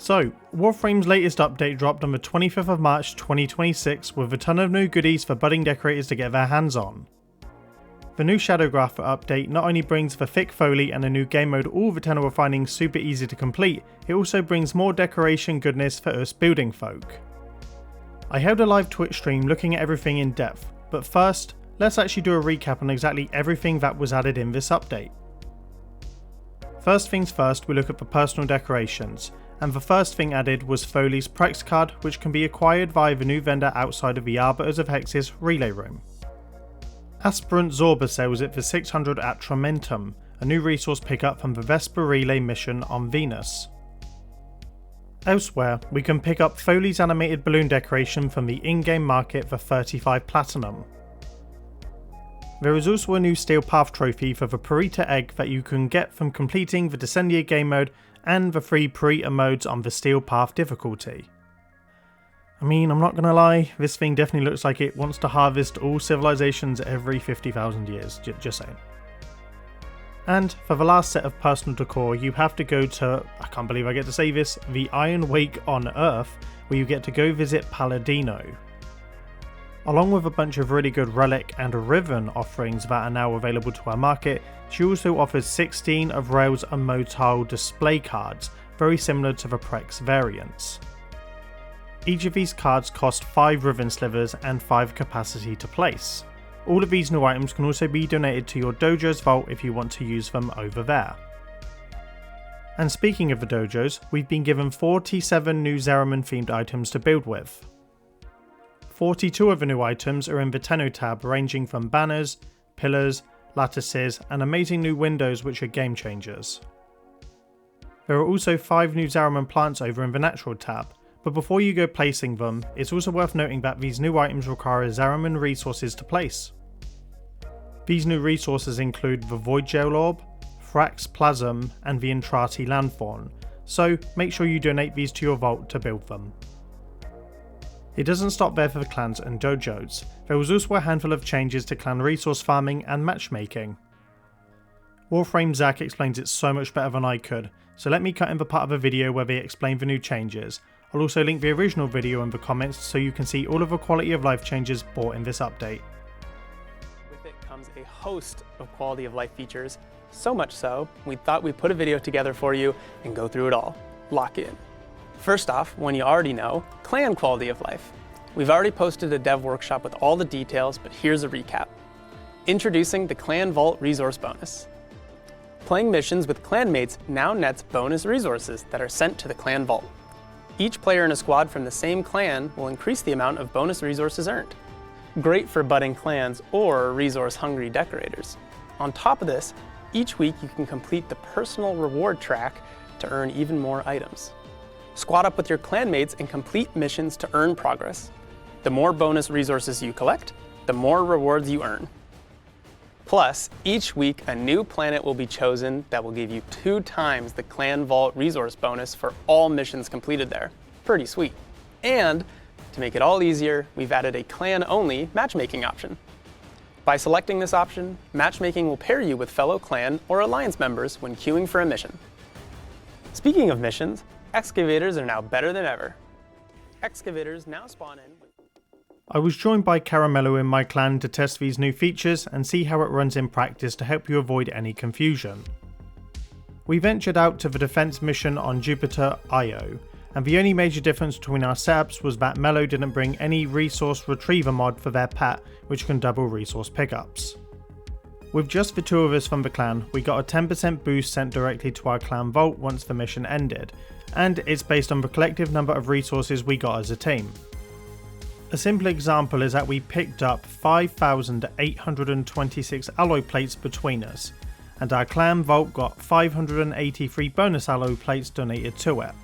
So, Warframe's latest update dropped on the 25th of March 2026 with a ton of new goodies for budding decorators to get their hands on. The new Shadowgrapher update not only brings the thick foley and a new game mode all the 10 we're finding super easy to complete, it also brings more decoration goodness for us building folk. I held a live Twitch stream looking at everything in depth, but first, let's actually do a recap on exactly everything that was added in this update. First things first, we look at the personal decorations, and the first thing added was Foley's Prex card, which can be acquired via the new vendor outside of the Arbiters of Hex's relay room. Aspirant Zorba sells it for 600 at Trementum, a new resource pickup from the Vesper relay mission on Venus. Elsewhere, we can pick up Foley's animated balloon decoration from the in-game market for 35 platinum. There is also a new Steel Path trophy for the Purita egg that you can get from completing the Descendia game mode and the 3 Purita modes on the Steel Path difficulty. I mean, I'm not gonna lie, this thing definitely looks like it wants to harvest all civilizations every 50,000 years, just saying. And for the last set of personal decor, you have to go to, I can't believe I get to say this, the Iron Wake on Earth, where you get to go visit Palladino. Along with a bunch of really good Relic and Riven offerings that are now available to our market, she also offers 16 of Rails and Motile display cards, very similar to the Prex variants. Each of these cards cost 5 Riven slivers and 5 capacity to place. All of these new items can also be donated to your dojo's vault if you want to use them over there. And speaking of the dojos, we've been given 47 new Zeraman themed items to build with. 42 of the new items are in the Tenno tab, ranging from banners, pillars, lattices, and amazing new windows which are game changers. There are also 5 new Zeraman plants over in the natural tab, but before you go placing them, it's also worth noting that these new items require Zeraman resources to place. These new resources include the Void Gel Orb, Thrax Plasm, and the Entrati Landfawn, so make sure you donate these to your vault to build them. It doesn't stop there for the clans and dojos, there was also a handful of changes to clan resource farming and matchmaking. Warframe Zach explains it so much better than I could, so let me cut in the part of the video where they explain the new changes. I'll also link the original video in the comments so you can see all of the quality of life changes brought in this update. With it comes a host of quality of life features, so much so, we thought we'd put a video together for you and go through it all. Lock in. First off, one you already know, clan quality of life. We've already posted a dev workshop with all the details, but here's a recap. Introducing the Clan Vault resource bonus. Playing missions with clanmates now nets bonus resources that are sent to the Clan Vault. Each player in a squad from the same clan will increase the amount of bonus resources earned. Great for budding clans or resource-hungry decorators. On top of this, each week you can complete the personal reward track to earn even more items. Squad up with your clanmates and complete missions to earn progress. The more bonus resources you collect, the more rewards you earn. Plus, each week a new planet will be chosen that will give you 2 times the Clan Vault resource bonus for all missions completed there. Pretty sweet. And, to make it all easier, we've added a clan-only matchmaking option. By selecting this option, matchmaking will pair you with fellow clan or alliance members when queuing for a mission. Speaking of missions, excavators are now better than ever. Excavators now spawn in. I was joined by Caramello in my clan to test these new features and see how it runs in practice to help you avoid any confusion. We ventured out to the defense mission on Jupiter Io, and the only major difference between our setups was that Mello didn't bring any resource retriever mod for their pet, which can double resource pickups. With just the 2 of us from the clan, we got a 10% boost sent directly to our clan vault once the mission ended, and it's based on the collective number of resources we got as a team. A simple example is that we picked up 5,826 alloy plates between us, and our clan vault got 583 bonus alloy plates donated to it.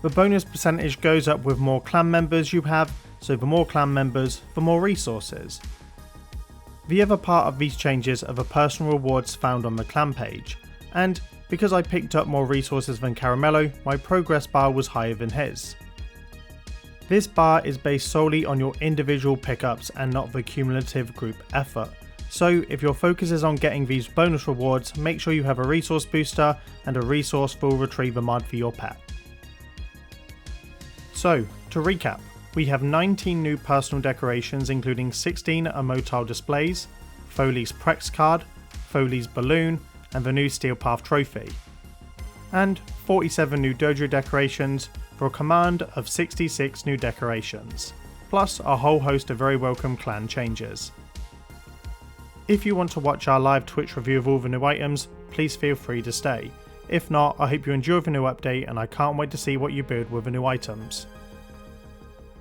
The bonus percentage goes up with more clan members you have, so the more clan members, the more resources. The other part of these changes are the personal rewards found on the clan page, and because I picked up more resources than Caramello, my progress bar was higher than his. This bar is based solely on your individual pickups and not the cumulative group effort, so if your focus is on getting these bonus rewards, make sure you have a resource booster and a resourceful retriever mod for your pet. So, to recap, we have 19 new personal decorations including 16 motile displays, Foley's Prex card, Foley's balloon, and the new Steel Path trophy. And 47 new dojo decorations for a command of 66 new decorations, plus a whole host of very welcome clan changes. If you want to watch our live Twitch review of all the new items, please feel free to stay. If not, I hope you enjoy the new update and I can't wait to see what you build with the new items.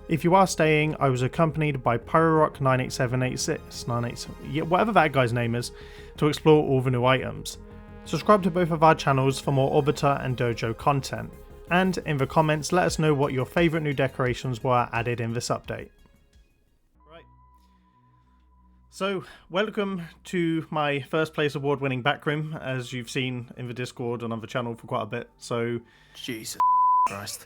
If you are staying, I was accompanied by PyroRock98786, yeah, whatever that guy's name is, to explore all the new items. Subscribe to both of our channels for more Orbiter and Dojo content, and in the comments let us know what your favourite new decorations were added in this update. Right. So, welcome to my first place award-winning backroom, as you've seen in the Discord and on the channel for quite a bit. So, Jesus Christ.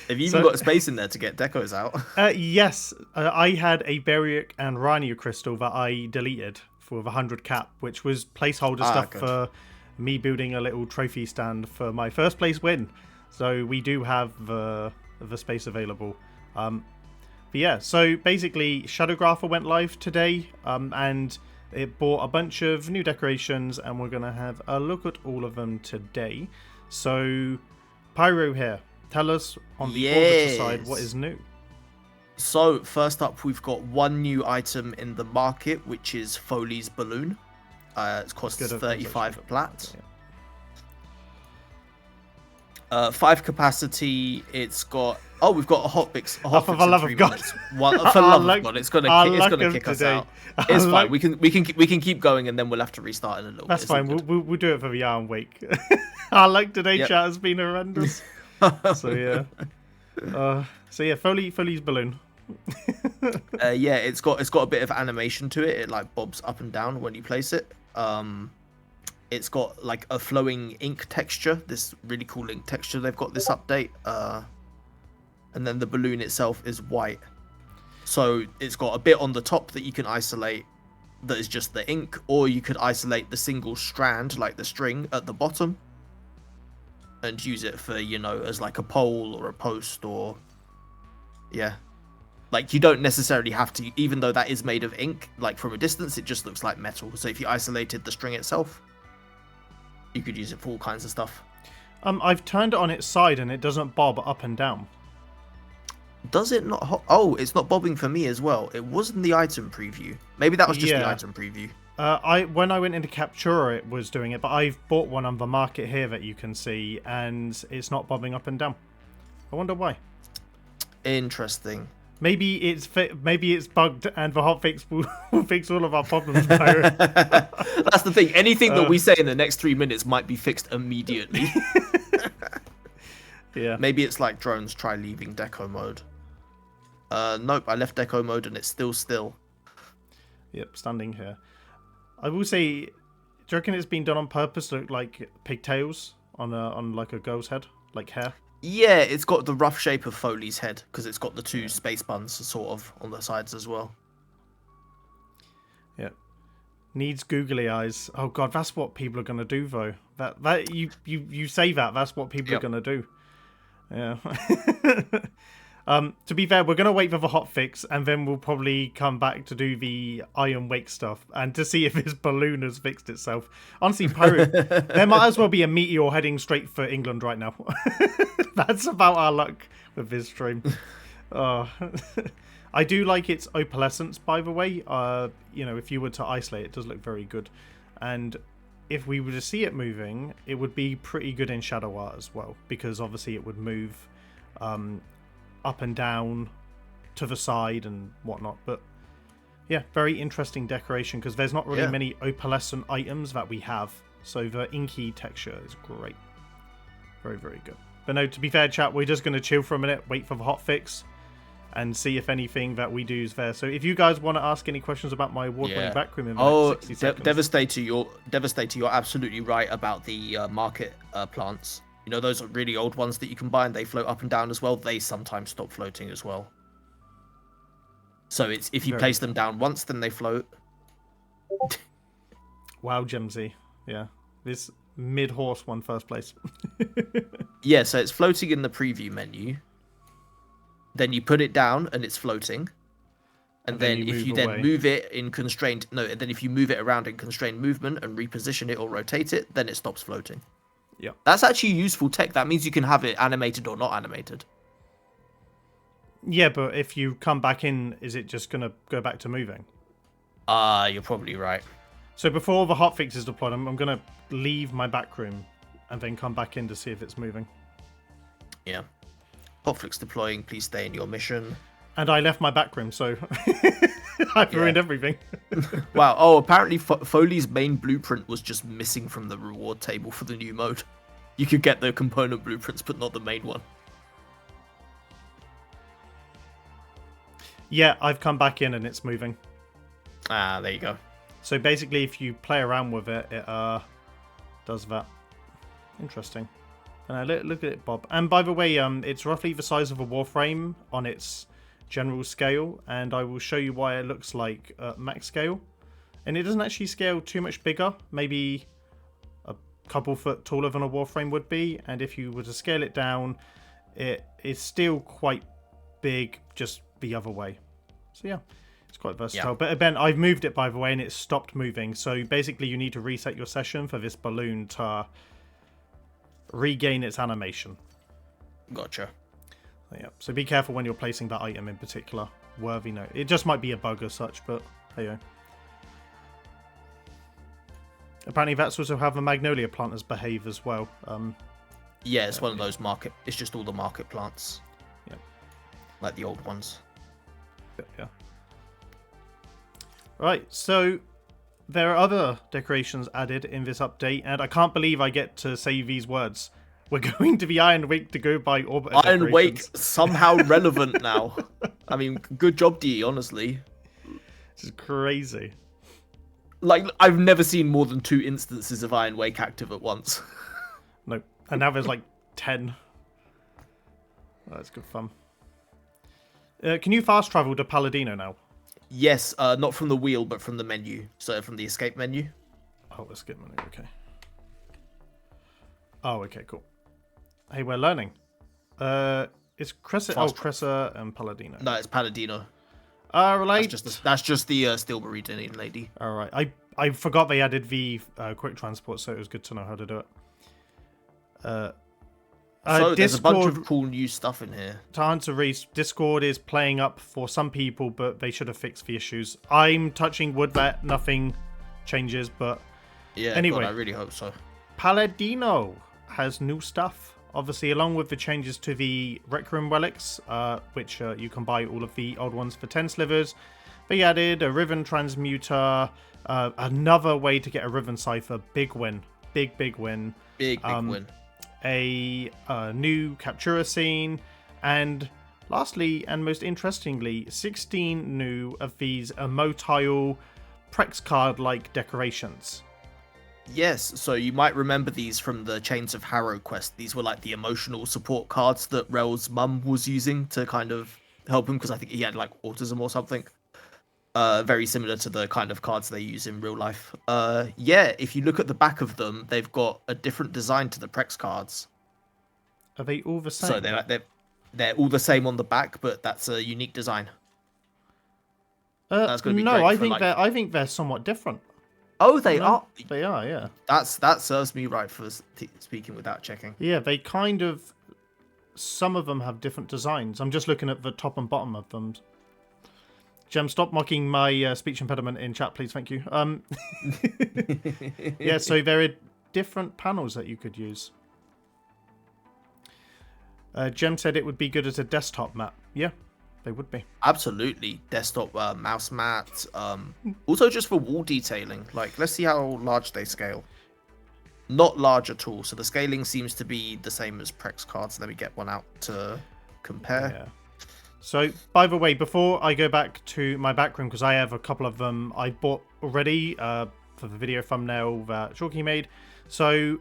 Have you even got space in there to get decos out? Yes, I had a Beric and Rania crystal that I deleted for the 100 cap, which was placeholder stuff good. for me building a little trophy stand for my first place win. So we do have the space available. But yeah, so basically Shadowgrapher went live today, and it brought a bunch of new decorations, and we're going to have a look at all of them today. So Pyro here. Tell us on the Orbiter side what is new. So, first up, we've got one new item in the market, which is Foley's balloon. It costs 35 plat. Yeah. 5 capacity. It's got. Oh, we've got a hotfix. For the love of God! For the love of God, it's gonna kick us out. It's fine. We can keep going, and then we'll have to restart in a little bit. That's fine. We'll do it for the Yarn Week. Our luck today, chat, has been horrendous. So yeah, Foley's balloon. Yeah, it's got a bit of animation to it. It like bobs up and down when you place it. It's got like a flowing ink texture. This really cool ink texture they've got this update. And then the balloon itself is white. So it's got a bit on the top that you can isolate. That is just the ink, or you could isolate the single strand, like the string at the bottom, and use it for, you know, as like a pole or a post, or yeah, like you don't necessarily have to, even though that is made of ink, like from a distance it just looks like metal. So if you isolated the string itself, you could use it for all kinds of stuff. I've turned it on its side and it doesn't bob up and down. Does it not? Oh, it's not bobbing for me as well. It was in the item preview. Maybe that was just the item preview. When I went into Captura, it was doing it, but I've bought one on the market here that you can see, and it's not bobbing up and down. I wonder why. Interesting. Maybe it's bugged, and the hotfix will fix all of our problems. That's the thing. Anything that we say in the next 3 minutes might be fixed immediately. Yeah. Maybe it's like drones. Try leaving Deco mode. Nope, I left Deco mode and it's still. Yep, standing here. I will say, do you reckon it's been done on purpose to look like pigtails on like a girl's head, like hair? Yeah, it's got the rough shape of Foley's head because it's got the 2 space buns sort of on the sides as well. Yeah, needs googly eyes. Oh god, that's what people are gonna do though. That you say that's what people are gonna do. Yeah. To be fair, we're going to wait for the hotfix, and then we'll probably come back to do the Iron Wake stuff, and to see if his balloon has fixed itself. Honestly, Pyro, there might as well be a meteor heading straight for England right now. That's about our luck with this stream. I do like its opalescence, by the way. You know, if you were to isolate, it does look very good. And if we were to see it moving, it would be pretty good in shadow art as well, because obviously it would move up and down to the side and whatnot. But yeah, very interesting decoration, because there's not really many opalescent items that we have, so the inky texture is great. Very, very good. But no, to be fair, chat, we're just going to chill for a minute, wait for the hotfix, and see if anything that we do is there. So if you guys want to ask any questions about my award-winning backroom in the next 60 seconds. Devastator, you're absolutely right about the market plants. You know, those are really old ones that you can buy and they float up and down as well. They sometimes stop floating as well. So it's if you place them down once, then they float. Wow, Gemsy. Yeah. mid-horse one first place. Yeah, so it's floating in the preview menu. Then you put it down and it's floating. And then if you then move it in constrained... No, and then if you move it around in constrained movement and reposition it or rotate it, then it stops floating. Yeah. That's actually useful tech. That means you can have it animated or not animated. Yeah, but if you come back in, is it just going to go back to moving? You're probably right. So before the hotfix is deployed, I'm going to leave my back room and then come back in to see if it's moving. Yeah. Hotfix deploying, please stay in your mission. And I left my back room, so I've ruined everything. Wow. Oh, apparently Foley's main blueprint was just missing from the reward table for the new mode. You could get the component blueprints, but not the main one. Yeah, I've come back in and it's moving. Ah, there you go. So basically, if you play around with it, it does that. Interesting. And look at it, Bob. And by the way, it's roughly the size of a Warframe on its general scale, and I will show you why it looks like max scale. And it doesn't actually scale too much bigger, maybe a couple foot taller than a Warframe would be. And if you were to scale it down, it is still quite big, just the other way. So yeah, it's quite versatile. Yeah. But Ben, I've moved it by the way, and it's stopped moving. So basically, you need to reset your session for this balloon to regain its animation. Gotcha. Yeah, so be careful when you're placing that item in particular. Worthy note. It just might be a bug as such, but there you go. Apparently that's also how the magnolia planters behave as well. Yeah, it's one of those market... It's just all the market plants. Yeah. Like the old ones. Yeah. Right, so there are other decorations added in this update, and I can't believe I get to say these words. We're going to the Iron Wake to go by Orbiter Iron Wake somehow relevant now. I mean, good job, DE, honestly. This is crazy. Like, I've never seen more than 2 instances of Iron Wake active at once. Nope. And now there's like 10. Oh, that's good fun. Can you fast travel to Palladino now? Yes, not from the wheel, but from the menu. So from the escape menu. Oh, escape menu, okay. Oh, okay, cool. Hey, we're learning. It's Cressa. Oh, Cressa and Palladino. No, it's Palladino. Right. That's just the Stilbury Dinian lady. All right. I forgot they added the quick transport, so it was good to know how to do it. So there's a bunch of cool new stuff in here. To answer Reese, Discord is playing up for some people, but they should have fixed the issues. I'm touching wood that nothing changes, but yeah. Anyway, God, I really hope so. Palladino has new stuff. Obviously, along with the changes to the Rec Room relics, which you can buy all of the old ones for 10 slivers. They added a Riven Transmuter, another way to get a Riven Cipher. Big win. Big win. Big win. A new Captura scene, and lastly, and most interestingly, 16 new of these motile Prex card-like decorations. Yes, so you might remember these from the Chains of Harrow quest. These were like the emotional support cards that Rel's mum was using to kind of help him, because I think he had like autism or something. Very similar to the kind of cards they use in real life. Yeah, if you look at the back of them, they've got a different design to the Prex cards. Are they all the same? So they're all the same on the back, but that's a unique design. That's going to be no, I think they're somewhat different. Oh, they are. They are, yeah. That serves me right for speaking without checking. Yeah, they kind of. Some of them have different designs. I'm just looking at the top and bottom of them. Jem, stop mocking my speech impediment in chat, please. Thank you. Yeah, so there are different panels that you could use. Jem said it would be good as a desktop map. Yeah, they would be. Absolutely. Desktop mouse mat. Also just for wall detailing. Like, let's see how large they scale. Not large at all. So the scaling seems to be the same as Prex cards. Let me get one out to compare. Yeah. So, by the way, before I go back to my back room, because I have a couple of them I bought already for the video thumbnail that Chalky made. So,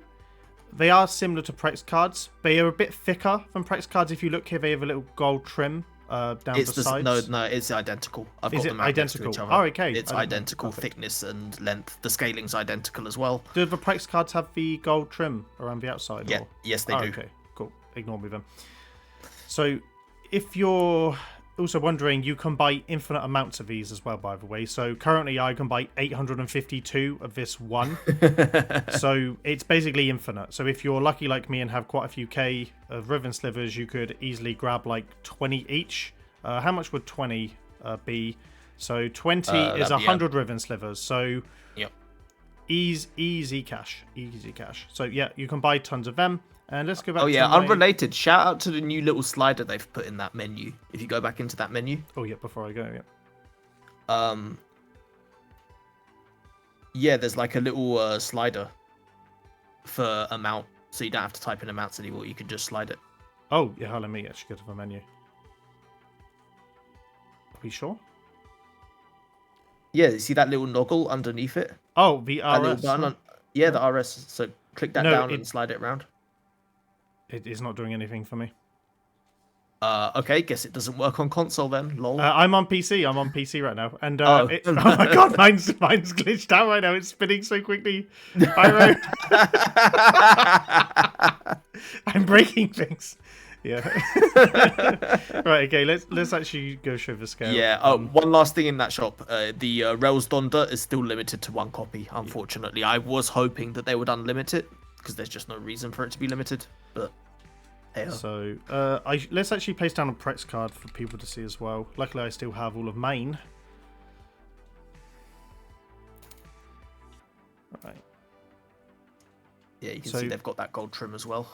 they are similar to Prex cards. They are a bit thicker than Prex cards. If you look here, they have a little gold trim down It's the sides? no, it's identical. I've Is got it them out next to identical? each other. Oh, okay. It's I don't know. identical Perfect. thickness and length. The scaling's identical as well. Do the Prex cards have the gold trim around the outside? Yeah, or? yes they do. Okay, cool. Ignore me then. So, if you're also wondering, you can buy infinite amounts of these as well, by the way. So currently I can buy 852 of this one. So it's basically infinite. So if you're lucky like me and have quite a few K of Riven Slivers, you could easily grab like 20 each. How much would 20 be? So 20 is 100 Riven Slivers. So yep. Easy cash. Easy cash. So yeah, you can buy tons of them. And let's go back to my... unrelated. Shout out to the new little slider they've put in that menu. If you go back into that menu. Oh, yeah, before I go, yeah, there's like a little slider for amount. So you don't have to type in amounts anymore. You can just slide it. Oh, yeah, let me actually go to the menu. Are we sure? Yeah, you see that little noggle underneath it? Oh, the RS? Yeah, the RS. So click that down and slide it around. It is not doing anything for me. Okay, guess it doesn't work on console then. Lol. I'm on PC. I'm on PC right now, and oh my god, mine's glitched out right now. It's spinning so quickly. Pyro. I'm breaking things. Yeah. Right. Okay. Let's actually go show the scale. Yeah. One last thing in that shop. The Rails Donda is still limited to 1 copy. Unfortunately, I was hoping that they would unlimit it because there's just no reason for it to be limited. But hey. So let's actually place down a Prex card for people to see as well. Luckily, I still have all of mine. Right. Yeah, you can see they've got that gold trim as well.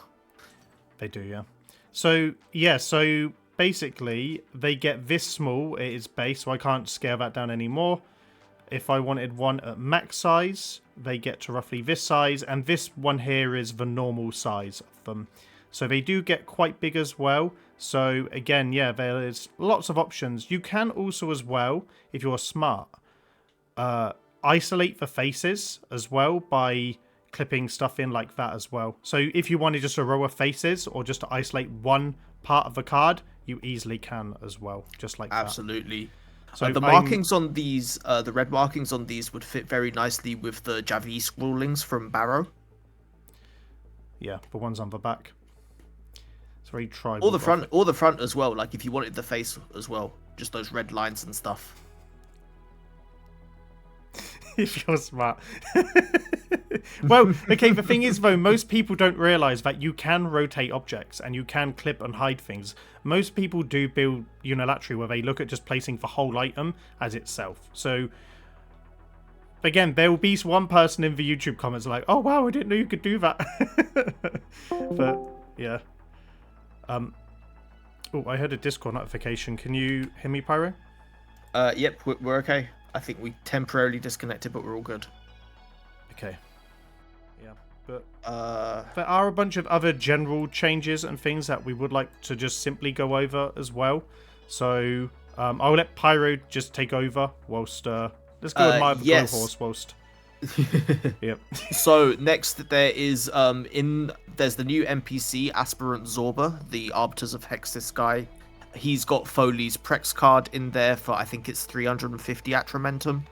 They do, yeah. So basically they get this small. It is base, so I can't scale that down anymore. If I wanted one at max size, they get to roughly this size, and this one here is the normal size of them. So they do get quite big as well. So again, yeah, there's lots of options. You can also as well, if you're smart, isolate the faces as well by clipping stuff in like that as well. So if you wanted just a row of faces or just to isolate one part of the card, you easily can as well, just like Absolutely. that. So the markings on these, the red markings on these would fit very nicely with the Javi scrawlings from Barrow. Yeah, the ones on the back. It's very tribal. Or the front as well. Like if you wanted the face as well, just those red lines and stuff. If you're smart. Well, okay, the thing is though, most people don't realize that you can rotate objects and you can clip and hide things. Most people do build unilaterally where they look at just placing the whole item as itself. So again, there will be one person in the YouTube comments like, oh wow, I didn't know you could do that. But yeah. Oh, I heard a Discord notification. Can you hear me, Pyro? Yep, we're okay. I think we temporarily disconnected, but we're all good. Okay. Yeah, but there are a bunch of other general changes and things that we would like to just simply go over as well. So I'll let Pyro just take over whilst let's go admire the glow horse whilst. Yep. So next there is there's the new NPC Aspirant Zorba, the Arbiters of Hexis guy. He's got Foley's Prex card in there for I think it's 350 Atramentum.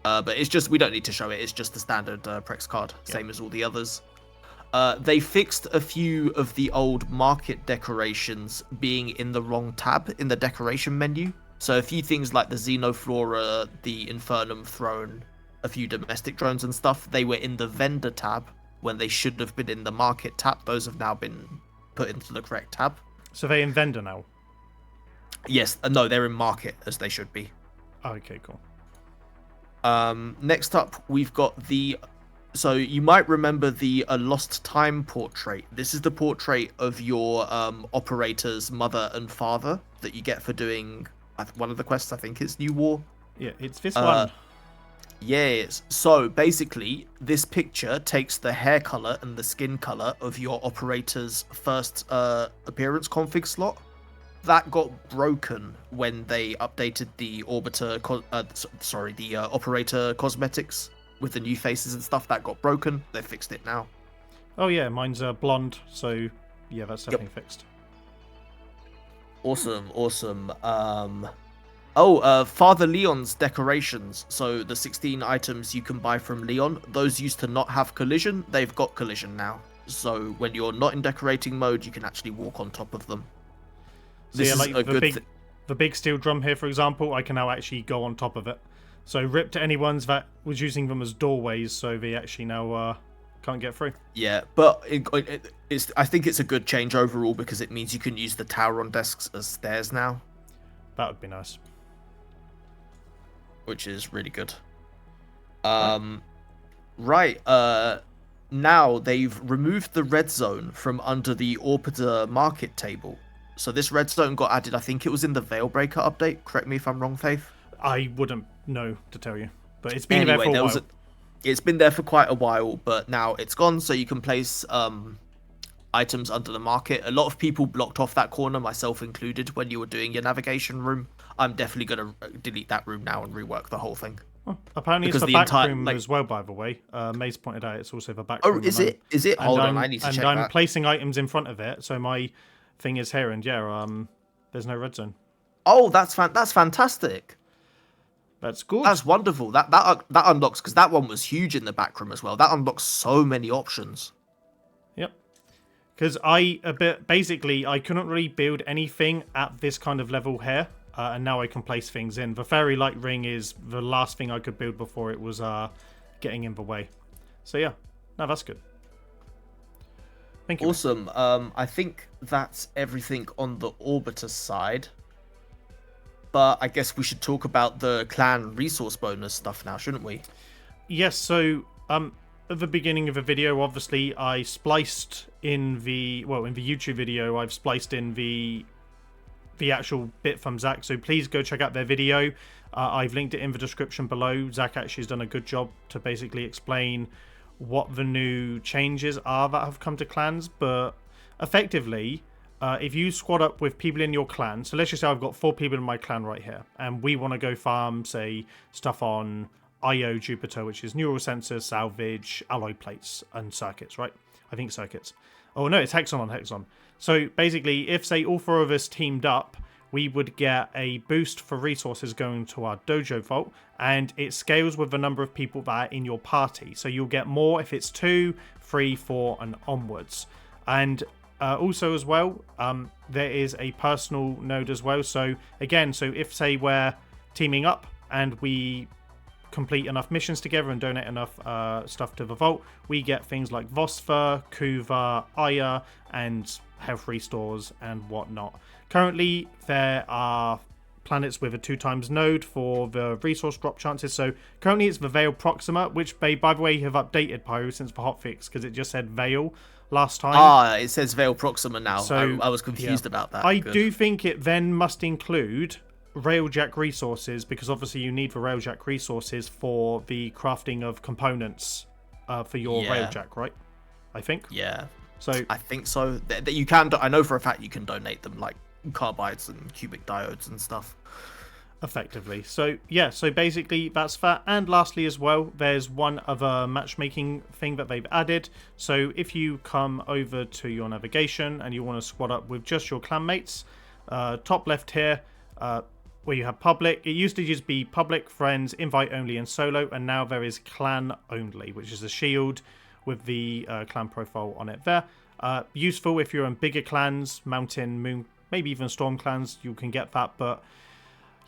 But it's just, we don't need to show it, it's just the standard Prex card, same as all the others. They fixed a few of the old market decorations being in the wrong tab in the decoration menu. So a few things like the Xenoflora, the Infernum Throne, a few domestic drones and stuff, they were in the vendor tab when they should have been in the market tab. Those have now been put into the correct tab. So they're in vendor now? Yes, no, they're in market as they should be. Oh, okay, cool. Next up, we've got so you might remember the Lost Time portrait. This is the portrait of your operator's mother and father that you get for doing one of the quests. I think it's New War. Yeah, it's this one. Yes. So basically, this picture takes the hair color and the skin color of your operator's first appearance config slot. That got broken when they updated the operator cosmetics with the new faces and stuff. That got broken. They fixed it now. Oh yeah, mine's blonde, so yeah, that's definitely fixed. Awesome. Father Leon's decorations. So the 16 items you can buy from Leon, those used to not have collision. They've got collision now. So when you're not in decorating mode, you can actually walk on top of them. So this is like the big steel drum here, for example, I can now actually go on top of it. So rip to anyone's that was using them as doorways, so they actually now can't get through. Yeah, but I think it's a good change overall because it means you can use the tower on desks as stairs now. That would be nice. Which is really good. Now they've removed the red zone from under the Orbiter market table. So this red zone got added, I think it was in the Veilbreaker update. Correct me if I'm wrong, Faith. I wouldn't know to tell you. But it's been there for a while. It's been there for quite a while, but now it's gone, so you can place items under the market. A lot of people blocked off that corner, myself included, when you were doing your navigation room. I'm definitely going to delete that room now and rework the whole thing. Oh, apparently it's the back room as well, by the way. Maze pointed out it's also the back room. Oh, is it? Is it? Hold on, I need to check that. And I'm placing items in front of it, so my thing is here, and there's no red zone. Oh, that's fantastic. That's good. That's wonderful. That unlocks, because that one was huge in the back room as well. That unlocks so many options. Yep. Because basically I couldn't really build anything at this kind of level here. And now I can place things in. The Fairy Light Ring is the last thing I could build before it was getting in the way. So yeah, no, that's good. Thank you. Awesome. I think that's everything on the Orbiter side. But I guess we should talk about the clan resource bonus stuff now, shouldn't we? Yes, so at the beginning of the video, obviously, I spliced in the YouTube video, I've spliced in the actual bit from Zach, so please go check out their video. I've linked it in the description below. Zach actually has done a good job to basically explain what the new changes are that have come to clans, but effectively, if you squad up with people in your clan, so let's just say I've got 4 people in my clan right here, and we want to go farm, say, stuff on IO Jupiter, which is neural sensors, salvage, alloy plates, and circuits, right? I think circuits. Oh no, it's Hexon on Hexon. So basically, if, say, all 4 of us teamed up, we would get a boost for resources going to our dojo vault, and it scales with the number of people that are in your party. So you'll get more if it's 2, 3, 4, and onwards. And also as well, there is a personal node as well. So again, if, say, we're teaming up and we complete enough missions together and donate enough stuff to the vault, we get things like Vosper, Kuva, Aya, and health restores and whatnot. Currently, there are planets with a 2x node for the resource drop chances. So currently it's the Veil Proxima, which they, by the way, have updated Pyro since the hotfix, because it just said Veil last time. It says Veil Proxima now. So I was confused about that. I do think it then must include Railjack resources, because obviously you need the Railjack resources for the crafting of components for your Railjack, right? I think. Yeah. So I think so. That you can. I know for a fact you can donate them, like carbides and cubic diodes and stuff. Effectively. So yeah. So basically that's that. And lastly, as well, there's one other matchmaking thing that they've added. So if you come over to your navigation and you want to squad up with just your clanmates, top left here, where you have public. It used to just be public, friends, invite only, and solo, and now there is clan only, which is a shield with the clan profile on it there. Useful if you're in bigger clans, mountain, moon, maybe even storm clans, you can get that. But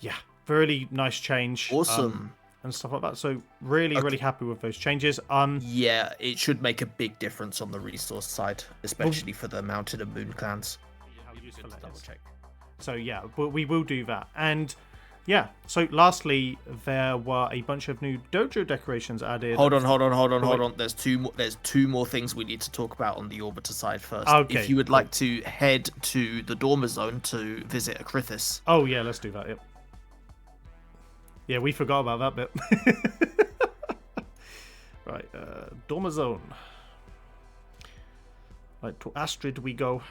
yeah, really nice change. Awesome. And stuff like that. So really happy with those changes. Yeah, it should make a big difference on the resource side, especially for the mountain and moon clans. Double check. So yeah, but we will do that. And yeah, so lastly, there were a bunch of new dojo decorations added. Hold on. There's two more things we need to talk about on the Orbiter side first. Okay, if you would like to head to the Dormer Zone to visit Acrithis. Oh yeah, let's do that. Yep. Yeah, we forgot about that bit. Right, Dormer Zone. Right, to Astrid we go.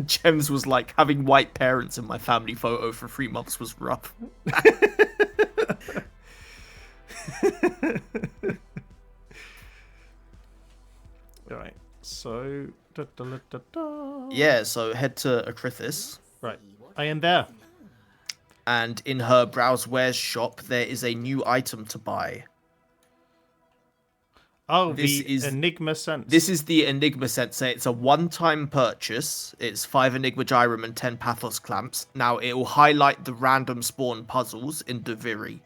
Gems was like, having white parents in my family photo for 3 months was rough. Right, so... Yeah, so head to Acrithis. Right. I am there. And in her Browse Wares shop, there is a new item to buy. Oh, Enigma Sense. This is the Enigma Sensor. It's a one-time purchase. It's 5 Enigma Gyrum and 10 Pathos Clamps. Now, it will highlight the random spawn puzzles in Deviri.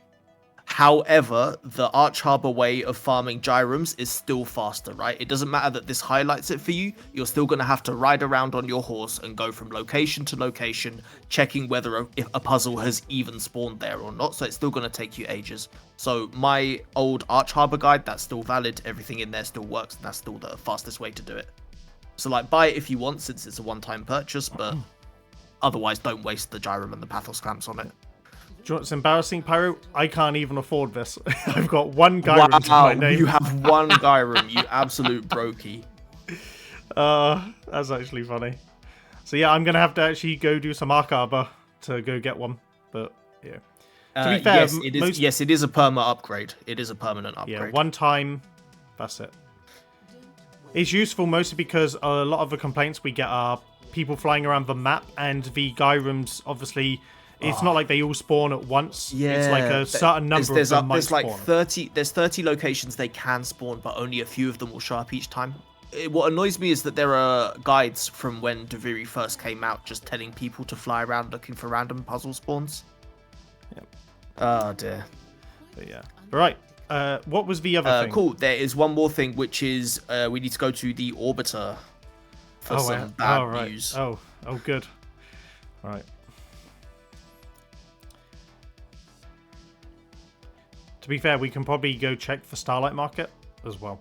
However, the Arch Harbor way of farming Gyrums is still faster, right? It doesn't matter that this highlights it for you. You're still going to have to ride around on your horse and go from location to location, checking whether a puzzle has even spawned there or not. So it's still going to take you ages. So my old Arch Harbor guide, that's still valid. Everything in there still works. And that's still the fastest way to do it. So like, buy it if you want, since it's a one-time purchase, but otherwise don't waste the Gyrum and the Pathos Clamps on it. Do you know what's embarrassing, Pyro? I can't even afford this. I've got one Gyrum to my name. You have one Gyrum, you absolute brokey. That's actually funny. So yeah, I'm going to have to actually go do some Arch Harbor to go get one. But yeah. To be fair, yes, it is a perma upgrade. It is a permanent upgrade. Yeah, one time, that's it. It's useful mostly because a lot of the complaints we get are people flying around the map, and the Gyrums, obviously, it's not like they all spawn at once. Yeah, it's like a certain number of them might there's like spawn. 30. There's 30 locations they can spawn, but only a few of them will show up each time. What annoys me is that there are guides from when Deviri first came out, just telling people to fly around looking for random puzzle spawns. Yep. Oh dear. But yeah. Right. What was the other thing? Cool. There is one more thing, which is we need to go to the Orbiter for some bad news. Oh, good. All right. To be fair, we can probably go check for Starlight Market as well.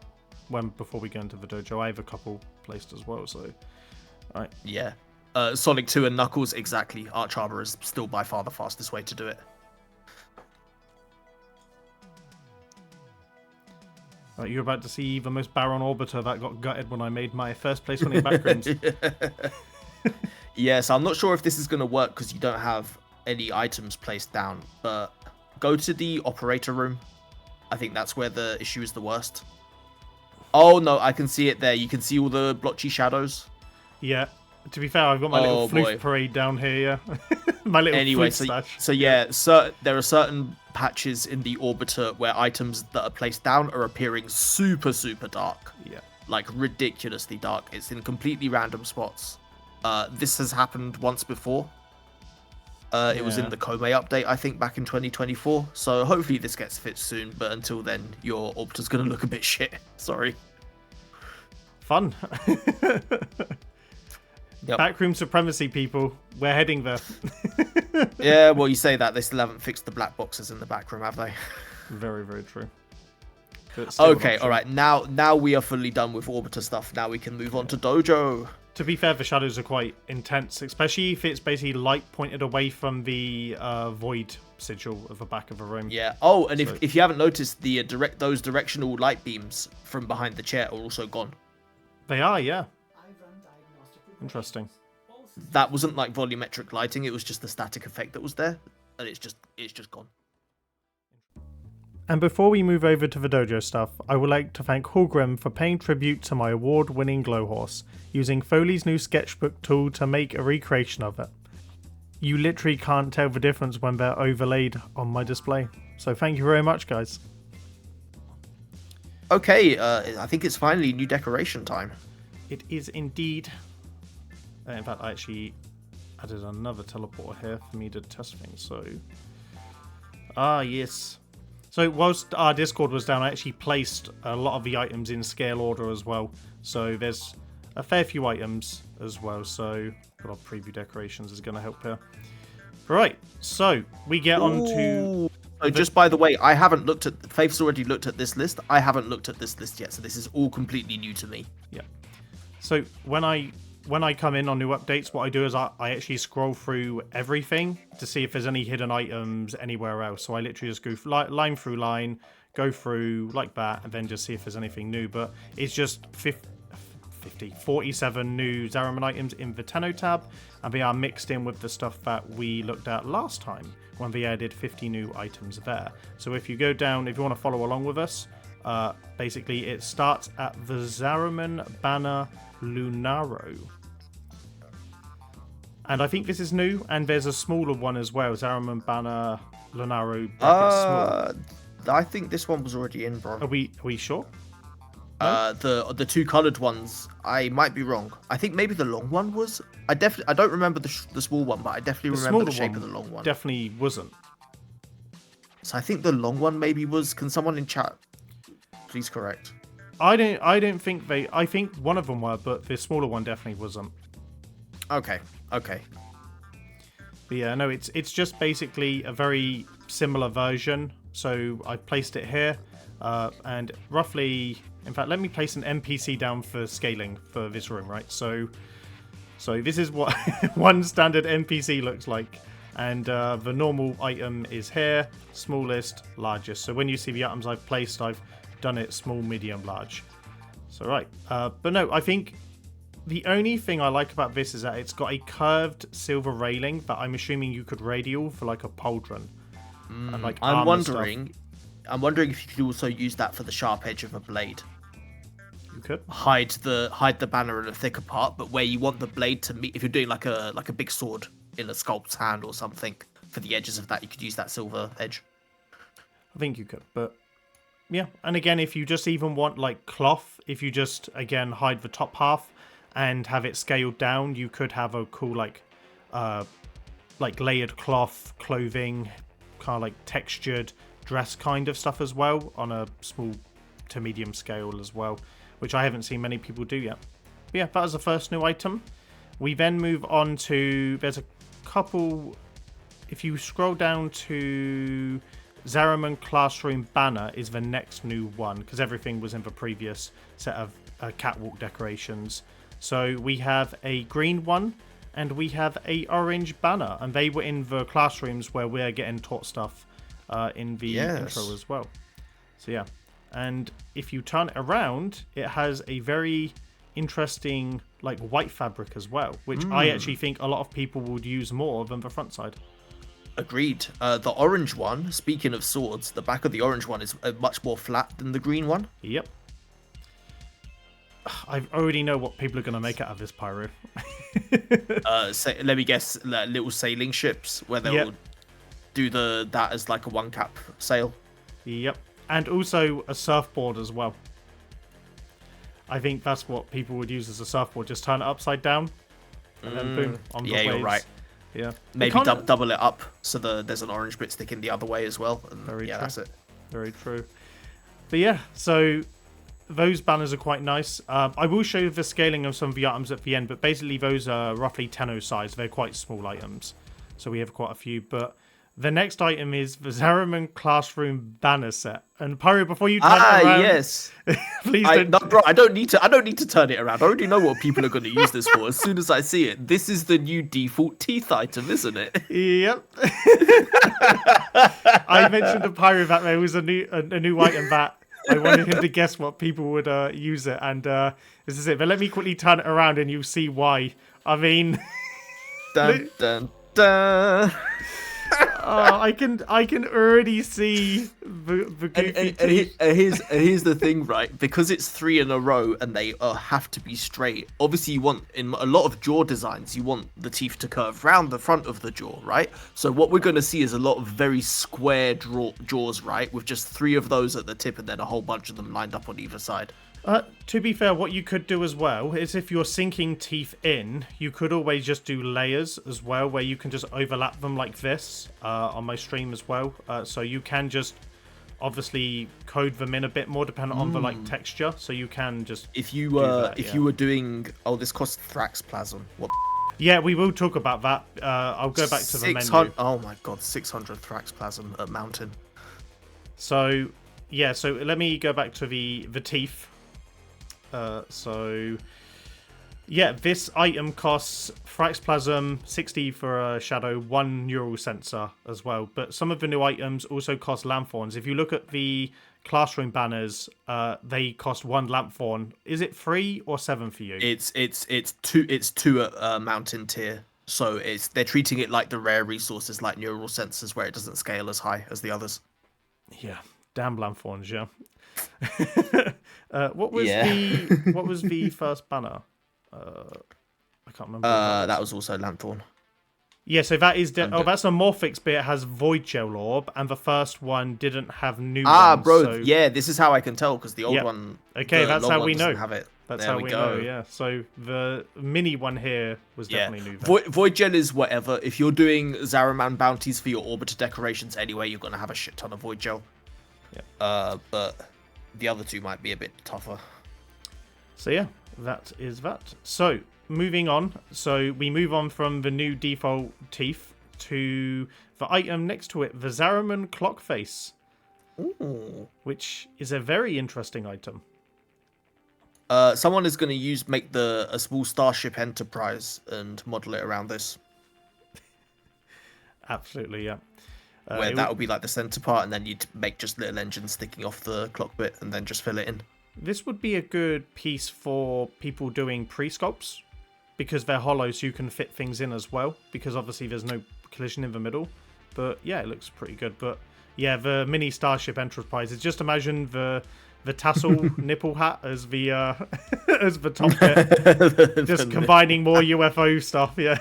Before we go into the dojo, I have a couple placed as well. So, all right. Yeah. Sonic 2 and Knuckles, exactly. Arch Harbor is still by far the fastest way to do it. Right, you're about to see the most Baron Orbiter that got gutted when I made my first place winning backrooms. Yeah, so I'm not sure if this is going to work because you don't have any items placed down, but go to the operator room. I think that's where the issue is the worst. Oh no, I can see it there. You can see all the blotchy shadows. Yeah. To be fair, I've got my little floof parade down here. Yeah. My little floof stash. So yeah, there are certain patches in the Orbiter where items that are placed down are appearing super, super dark. Yeah. Like ridiculously dark. It's in completely random spots. This has happened once before. It was in the Kome update, I think, back in 2024. So hopefully this gets fixed soon. But until then, your Orbiter's going to look a bit shit. Sorry. Fun. Yep. Backroom supremacy, people. We're heading there. Yeah, well, you say that. They still haven't fixed the black boxes in the backroom, have they? Very, very true. Okay, all right. Now we are fully done with Orbiter stuff. Now we can move on to Dojo. To be fair, the shadows are quite intense, especially if it's basically light pointed away from the void sigil of the back of a room. Yeah. Oh, and if you haven't noticed, the those directional light beams from behind the chair are also gone. They are, yeah. Interesting. That wasn't like volumetric lighting; it was just the static effect that was there, and it's just gone. And before we move over to the dojo stuff, I would like to thank Hallgrim for paying tribute to my award-winning Glowhorse, using Foley's new sketchbook tool to make a recreation of it. You literally can't tell the difference when they're overlaid on my display, so thank you very much, guys. Okay, I think it's finally new decoration time. It is indeed. In fact, I actually added another teleporter here for me to test things, so... yes. So whilst our Discord was down, I actually placed a lot of the items in scale order as well. So there's a fair few items as well, so got our preview decorations is going to help here. Right, so we get on to... So just by the way, I haven't looked at... Faith's already looked at this list. I haven't looked at this list yet, so this is all completely new to me. Yeah. So when I come in on new updates, what I do is I actually scroll through everything to see if there's any hidden items anywhere else. So I literally just go line through line, go through like that, and then just see if there's anything new. But it's just 47 new Zaraman items in the Tenno tab, and they are mixed in with the stuff that we looked at last time when we added 50 new items there. So if you go down, if you want to follow along with us, basically it starts at the Zaraman Banner Lunaro. And I think this is new, and there's a smaller one as well. Zaraman Banner, Lunaru, bracket small. I think this one was already in, bro. Are we sure? The two coloured ones, I might be wrong. I think maybe the long one was. I don't remember the small one, but I definitely remember the shape of the long one. Definitely wasn't. So I think the long one maybe was. Can someone in chat please correct? I don't think they. I think one of them were, but the smaller one definitely wasn't. Okay. But yeah, no, it's just basically a very similar version. So I placed it here, and roughly. In fact, let me place an NPC down for scaling for this room, right? So this is what one standard NPC looks like. And the normal item is here, smallest, largest. So when you see the items I've placed, I've done it small, medium, large. So right. But no, I think the only thing I like about this is that it's got a curved silver railing that I'm assuming you could radial for like a pauldron. And like I'm wondering if you could also use that for the sharp edge of a blade. You could hide the banner in a thicker part, but where you want the blade to meet, if you're doing like a big sword in a sculpt's hand or something, for the edges of that, you could use that silver edge. I think you could, but yeah. And again, if you just even want like cloth, if you just again hide the top half and have it scaled down, you could have a cool like layered cloth, clothing, kind of like textured dress kind of stuff as well on a small to medium scale as well, which I haven't seen many people do yet. But yeah, that was the first new item. We then move on to, there's a couple, if you scroll down to Zaraman Classroom Banner is the next new one, because everything was in the previous set of catwalk decorations. So we have a green one, and we have a orange banner, and they were in the classrooms where we're getting taught stuff in the intro as well. So yeah. And if you turn it around, it has a very interesting like white fabric as well, which I actually think a lot of people would use more than the front side. Agreed. The orange one, speaking of swords, the back of the orange one is much more flat than the green one. Yep. I already know what people are going to make out of this pyro. Let me guess, little sailing ships where they'll do that as like a one cap sail. Yep. And also a surfboard as well. I think that's what people would use as a surfboard. Just turn it upside down, and then boom, on the waves. You're right. Yeah. Maybe double it up so there's an orange bit sticking the other way as well. And Very true. That's it. Very true. But yeah, so those banners are quite nice. I will show you the scaling of some of the items at the end, but basically those are roughly 10 size. They're quite small items. So we have quite a few, but the next item is the Zaraman Classroom Banner Set. And Pyro, before you turn it around, yes, please don't. No, bro, I don't need to turn it around. I already know what people are going to use this for. As soon as I see it, this is the new default teeth item, isn't it? Yep. I mentioned to Pyro that there was a new item that I wanted him to guess what people would use it, and this is it. But let me quickly turn it around, and you'll see why. I mean, dun dun dun. I can already see the goofy teeth. Here's the thing, right? Because it's 3 in a row and they have to be straight. Obviously, you want in a lot of jaw designs, you want the teeth to curve round the front of the jaw, right? So what we're going to see is a lot of very square jaws, right? With just 3 of those at the tip and then a whole bunch of them lined up on either side. To be fair, what you could do as well is if you're sinking teeth in, you could always just do layers as well, where you can just overlap them like this on my stream as well. So you can just obviously code them in a bit more depending on the like texture. So you can just if you were doing this costs Thraxplasm. What? Yeah, we will talk about that. I'll go back to the menu. Oh my god, 600 Thraxplasm at Mountain. So yeah, so let me go back to the teeth. So yeah, this item costs Thraxplasm 60 for a shadow, 1 neural sensor as well. But some of the new items also cost lanthorns. If you look at the classroom banners, they cost 1 lanthorn. Is it 3 or 7 for you? It's 2 at mountain tier. So they're treating it like the rare resources, like neural sensors, where it doesn't scale as high as the others. Yeah, damn lanthorns, yeah. What was the first banner? I can't remember. That was also lanthorn. Yeah, so that is that's a Morphix bit. It has Void Gel Orb, and the first one didn't have new ones. Bro, so... yeah, this is how I can tell, because the old one... Okay, that's how we know. Have it. That's there how we we go. know, yeah. So the mini one here was definitely new. Void Gel is whatever. If you're doing Zaraman bounties for your Orbiter decorations anyway, you're going to have a shit ton of Void Gel. Yeah. But the other two might be a bit tougher. So yeah, that is that. So, moving on. So we move on from the new default teeth to the item next to it, the Zaraman Clock Face. Ooh. Which is a very interesting item. Someone is going to make a small Starship Enterprise and model it around this. Absolutely, yeah. Where that would be like the center part, and then you'd make just little engines sticking off the clock bit, and then just fill it in. This would be a good piece for people doing pre-sculpts, because they're hollow, so you can fit things in as well, because obviously there's no collision in the middle. But yeah, it looks pretty good. But yeah, the mini Starship Enterprise, just imagine the tassel nipple hat as the as the top bit, just combining more UFO stuff. Yeah.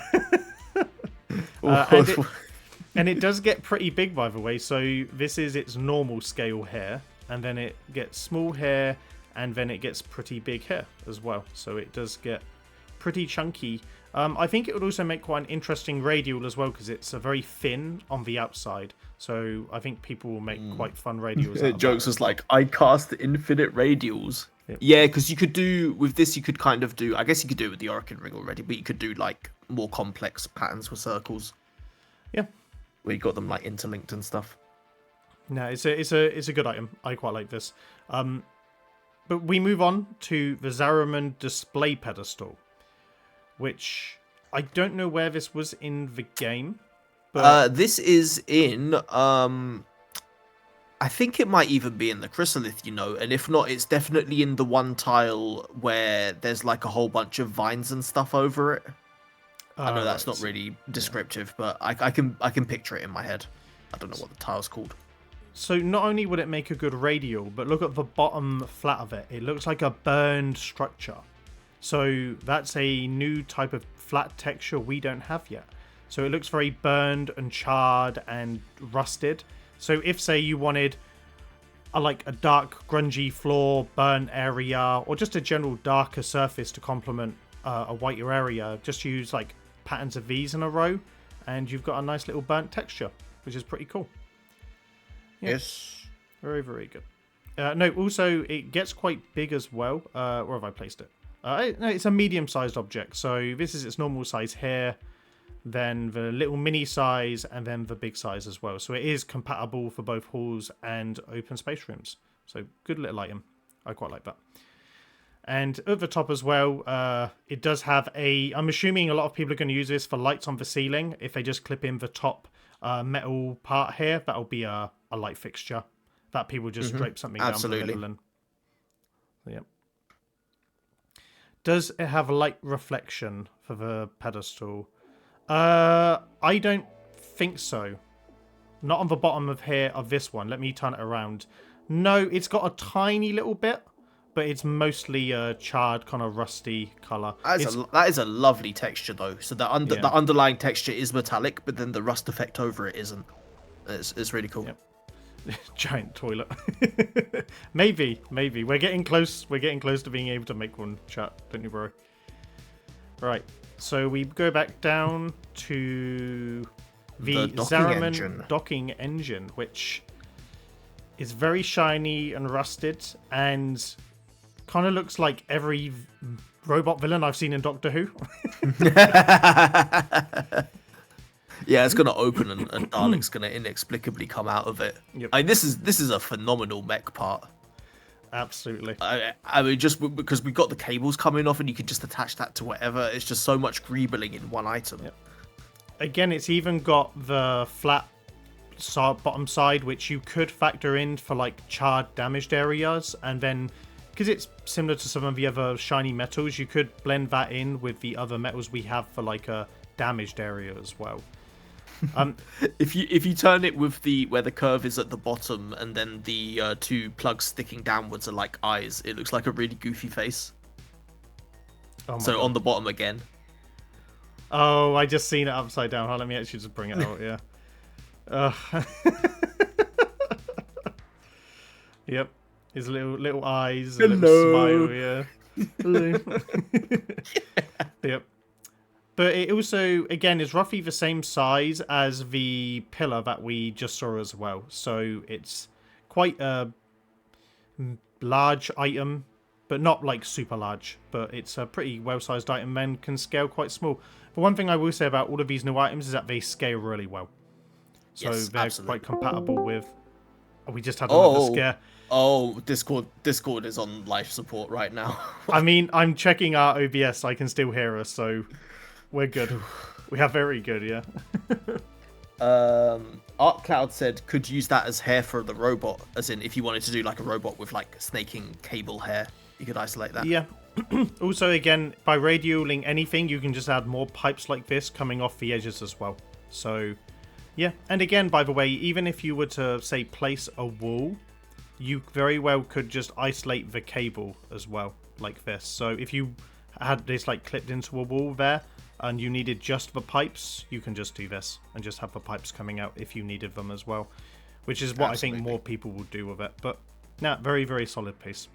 And it does get pretty big, by the way. So this is its normal scale hair, and then it gets small hair, and then it gets pretty big hair as well. So it does get pretty chunky. I think it would also make quite an interesting radial as well, because it's a very thin on the outside. So I think people will make quite fun radials. Jokes was like, I cast infinite radials. Yep. Yeah, because you could do with this. You could kind of do. I guess you could do it with the Oracle ring already, but you could do like more complex patterns with circles. Yeah, where you got them like interlinked and stuff. No, it's a good item. I quite like this. But we move on to the Zaraman display pedestal, which I don't know where this was in the game. But this is in. I think it might even be in the Chrysalith, and if not, it's definitely in the one tile where there's like a whole bunch of vines and stuff over it. I know that's not really descriptive, but I can picture it in my head. I don't know what the tile's called. So not only would it make a good radial, but look at the bottom flat of it. It looks like a burned structure. So that's a new type of flat texture we don't have yet. So it looks very burned and charred and rusted. So if, say, you wanted a dark, grungy floor, burnt area, or just a general darker surface to complement a whiter area, just use like patterns of these in a row, and you've got a nice little burnt texture, which is pretty cool. Yeah. Yes. Very, very good. No, also, it gets quite big as well. Where have I placed it? No, it's a medium-sized object. So this is its normal size here, then the little mini size, and then the big size as well. So it is compatible for both halls and open space rooms. So good little item. I quite like that. And at the top as well, it does have I'm assuming a lot of people are going to use this for lights on the ceiling. If they just clip in the top metal part here, that'll be a light fixture that people just drape something down the middle in. So, yeah. Does it have light reflection for the pedestal? I don't think so. Not on the bottom of here of this one. Let me turn it around. No, it's got a tiny little bit, but it's mostly a charred, kind of rusty colour. That is a lovely texture, though. So the underlying texture is metallic, but then the rust effect over it isn't. It's really cool. Yep. Giant toilet. Maybe. We're getting close. We're getting close to being able to make one, chat. Don't you worry. Right. So we go back down to the Zaraman docking engine, which is very shiny and rusted and kind of looks like every robot villain I've seen in Doctor Who. Yeah, it's gonna open and Dalek's gonna inexplicably come out of it. Yep. I mean, this is a phenomenal mech part. Absolutely. I mean, just because we've got the cables coming off and you can just attach that to whatever. It's just so much greebling in one item. Yep. Again, it's even got the flat bottom side, which you could factor in for like charred, damaged areas, and then because it's similar to some of the other shiny metals, you could blend that in with the other metals we have for like a damaged area as well. If you turn it with where the curve is at the bottom and then the two plugs sticking downwards are like eyes, it looks like a really goofy face. Oh my God. On the bottom again. Oh, I just seen it upside down. Hold on, let me actually just bring it out, yeah. Yep. His little eyes, a little smile, yeah. Yep. But it also, again, is roughly the same size as the pillar that we just saw as well. So it's quite a large item, but not like super large. But it's a pretty well-sized item and can scale quite small. But one thing I will say about all of these new items is that they scale really well. So Yes, they're absolutely. quite compatible with... Oh, we just had another scare. Oh, Discord is on life support right now. I mean, I'm checking our OBS. I can still hear us, so we're good. We are very good, yeah. Art Cloud said could use that as hair for the robot, as in if you wanted to do like a robot with like snaking cable hair, you could isolate that. Yeah. Also, again, by radioing anything, you can just add more pipes like this coming off the edges as well. So, yeah. And again, by the way, even if you were to, say, place a wall, you very well could just isolate the cable as well, like this. So if you had this like clipped into a wall there, and you needed just the pipes, you can just do this and just have the pipes coming out if you needed them as well, which is what I think more people will do with it. But nah, very, very solid piece.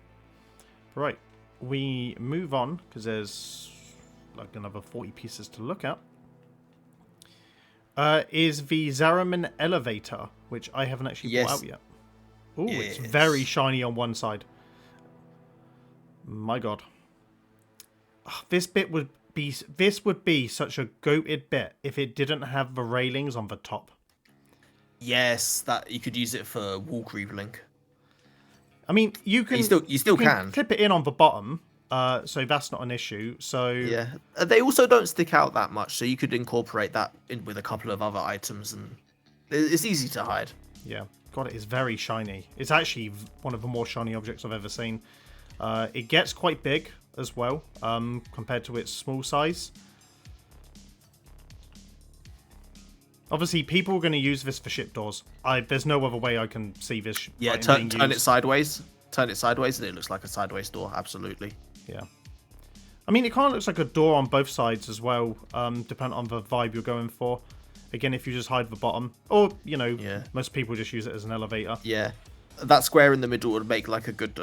Right, we move on because there's like another 40 pieces to look at. Is the Zaraman elevator, which I haven't actually brought out yet. Oh, it's very shiny on one side. My God, this would be such a goated bit if it didn't have the railings on the top. Yes, that you could use it for wall greebling. I mean, you still can clip it in on the bottom, so that's not an issue. So yeah, they also don't stick out that much, so you could incorporate that in with a couple of other items, and it's easy to hide. Yeah, God, it is very shiny. It's actually one of the more shiny objects I've ever seen. It gets quite big as well, compared to its small size. Obviously, people are going to use this for ship doors. There's no other way I can see this. Yeah, turn it sideways. Turn it sideways, and it looks like a sideways door. Absolutely. Yeah. I mean, it kind of looks like a door on both sides as well, depending on the vibe you're going for. Again, if you just hide the bottom, or most people just use it as an elevator. Yeah, that square in the middle would make like a good.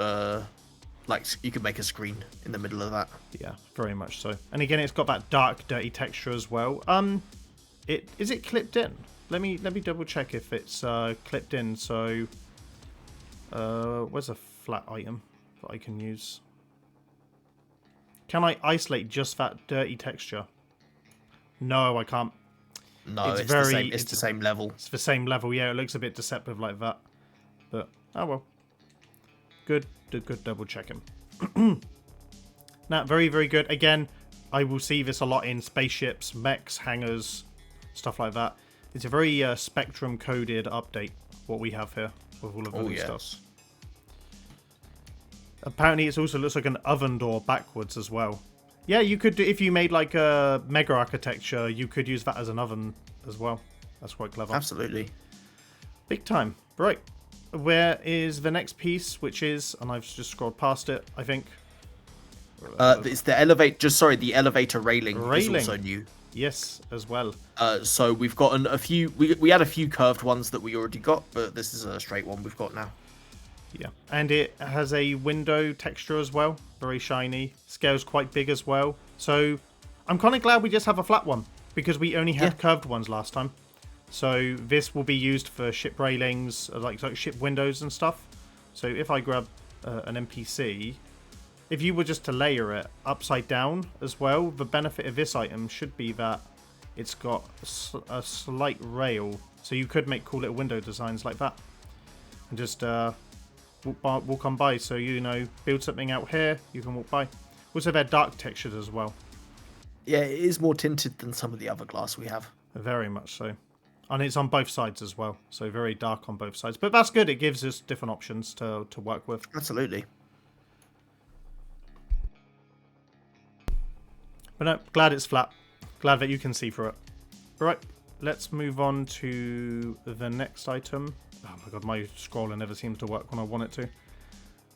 Like you could make a screen in the middle of that. Yeah, very much so. And again, it's got that dark, dirty texture as well. Is it clipped in? Let me double check if it's clipped in. So, where's a flat item that I can use? Can I isolate just that dirty texture? No, I can't. No, it's the same. It's the same level. It's the same level. Yeah, it looks a bit deceptive like that. But oh well. Good double checking. Now, very, very good. Again, I will see this a lot in spaceships, mechs, hangars, stuff like that. It's a very Spectrum-coded update, what we have here, with all of the new stuff. Apparently, it also looks like an oven door backwards as well. Yeah, you could do, if you made like a mega architecture, you could use that as an oven as well. That's quite clever. Absolutely. Big time. Right. Where is the next piece, which is, and I've just scrolled past it, I think. It's the the elevator railing is also new. Yes, as well. So we've gotten a few, we had a few curved ones that we already got, but this is a straight one we've got now. Yeah, and it has a window texture as well, very shiny, scales quite big as well. So I'm kind of glad we just have a flat one, because we only had curved ones last time. So this will be used for ship railings, like ship windows and stuff. So if I grab an NPC, if you were just to layer it upside down as well, the benefit of this item should be that it's got a slight rail. So you could make cool little window designs like that. And just walk on by. So, build something out here, you can walk by. Also, they're dark textured as well. Yeah, it is more tinted than some of the other glass we have. Very much so. And it's on both sides as well, so very dark on both sides. But that's good, it gives us different options to work with. Absolutely. But no, glad it's flat. Glad that you can see through it. Right, let's move on to the next item. Oh my god, my scroller never seems to work when I want it to.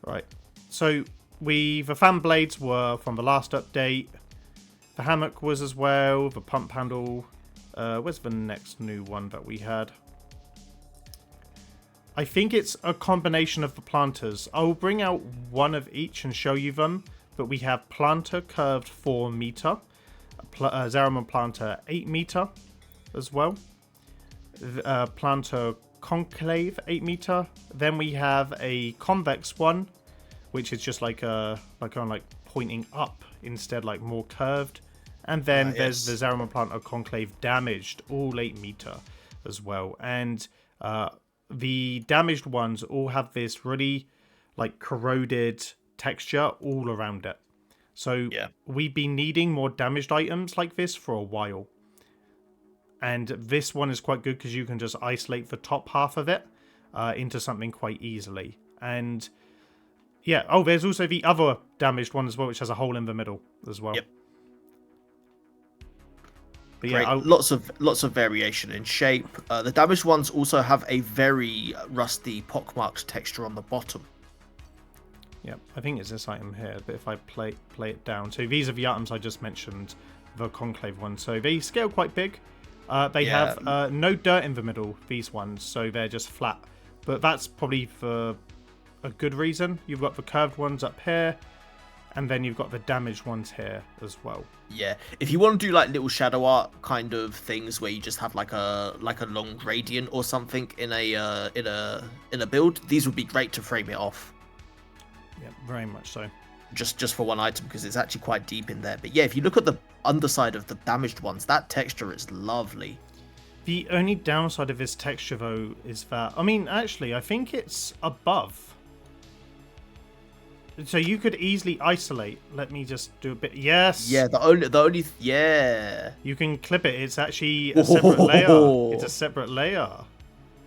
Right, so the fan blades were from the last update. The hammock was as well. The pump handle. Where's the next new one that we had? I think it's a combination of the planters. I'll bring out one of each and show you them. But we have planter curved 4 meter, Zeraman planter 8 meter as well. Planter concave 8 meter. Then we have a convex one, which is just like pointing up instead, like more curved. And then there's the Zeraman planter concave damaged, all 8 meter as well. And the damaged ones all have this really like corroded texture all around it. So we've been needing more damaged items like this for a while. And this one is quite good because you can just isolate the top half of it into something quite easily. And yeah, there's also the other damaged one as well, which has a hole in the middle as well. Yep. But yeah, lots of variation in shape. The damaged ones also have a very rusty pockmarked texture on the bottom. Yeah, I think it's this item here, but if I play it down. So these are the items I just mentioned, the conclave ones. So they scale quite big. They have no dirt in the middle, these ones, so they're just flat. But that's probably for a good reason. You've got the curved ones up here, and then you've got the damaged ones here as well. Yeah, if you want to do like little shadow art kind of things where you just have like a long gradient or something in a build, these would be great to frame it off. Yeah, very much so. Just for one item, because it's actually quite deep in there. But yeah, if you look at the underside of the damaged ones, that texture is lovely. The only downside of this texture, though, is that... I mean, actually, I think it's above. So you could easily isolate. Let me just do a bit... Yes! Yeah, the only... Yeah! You can clip it. It's actually a separate layer. It's a separate layer.